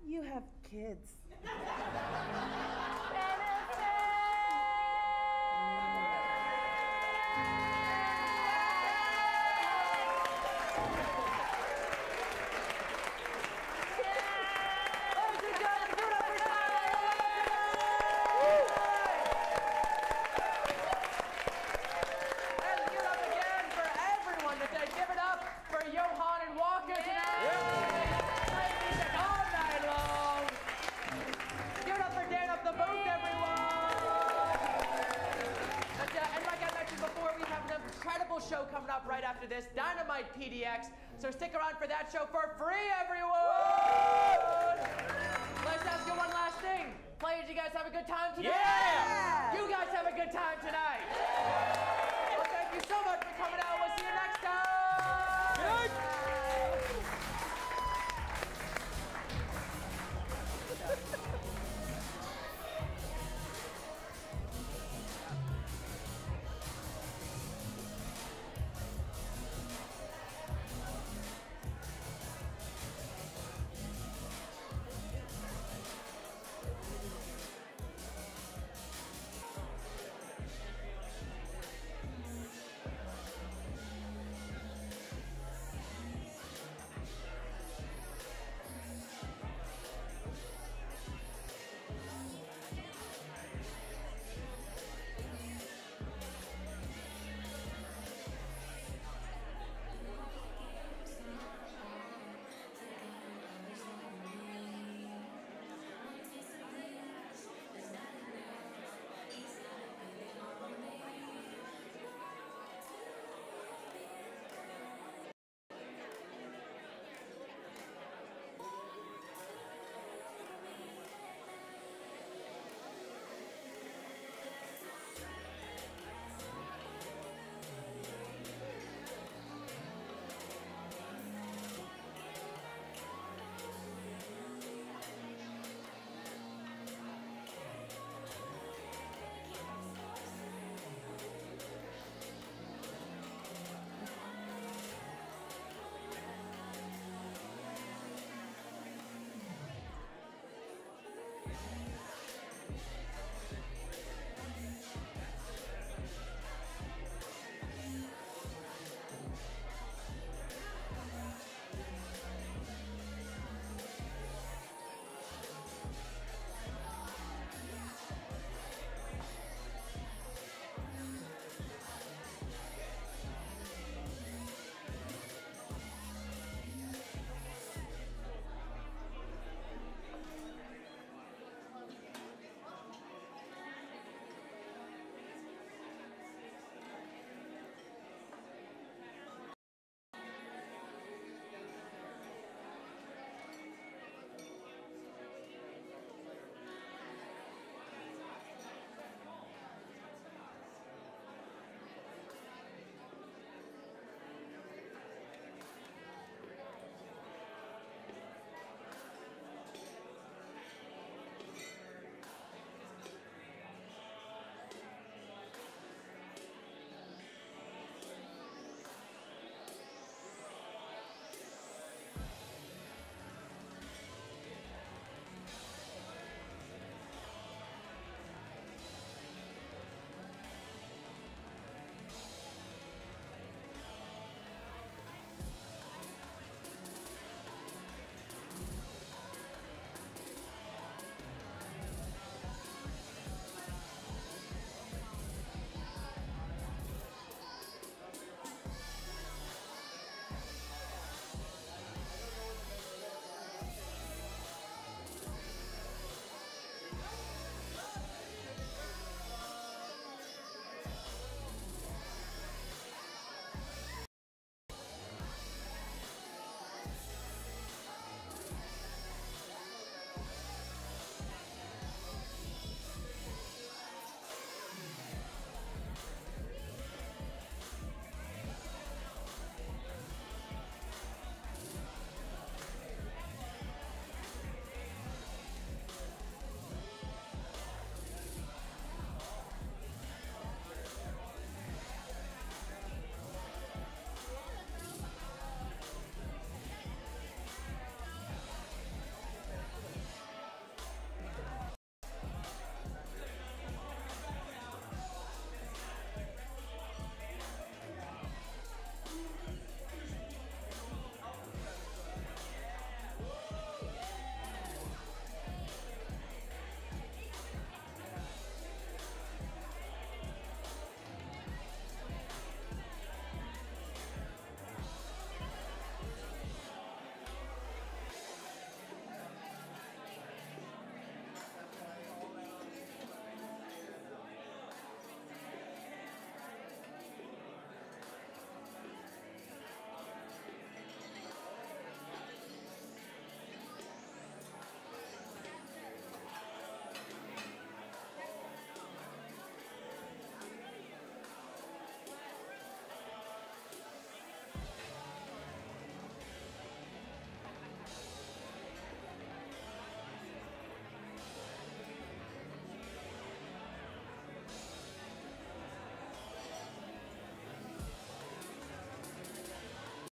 you have kids. Show coming up right after this, Dynamite PDX. So stick around for that show for free, everyone! Let's ask you one last thing. Players, you guys have a good time tonight? Yeah! You guys have a good time tonight?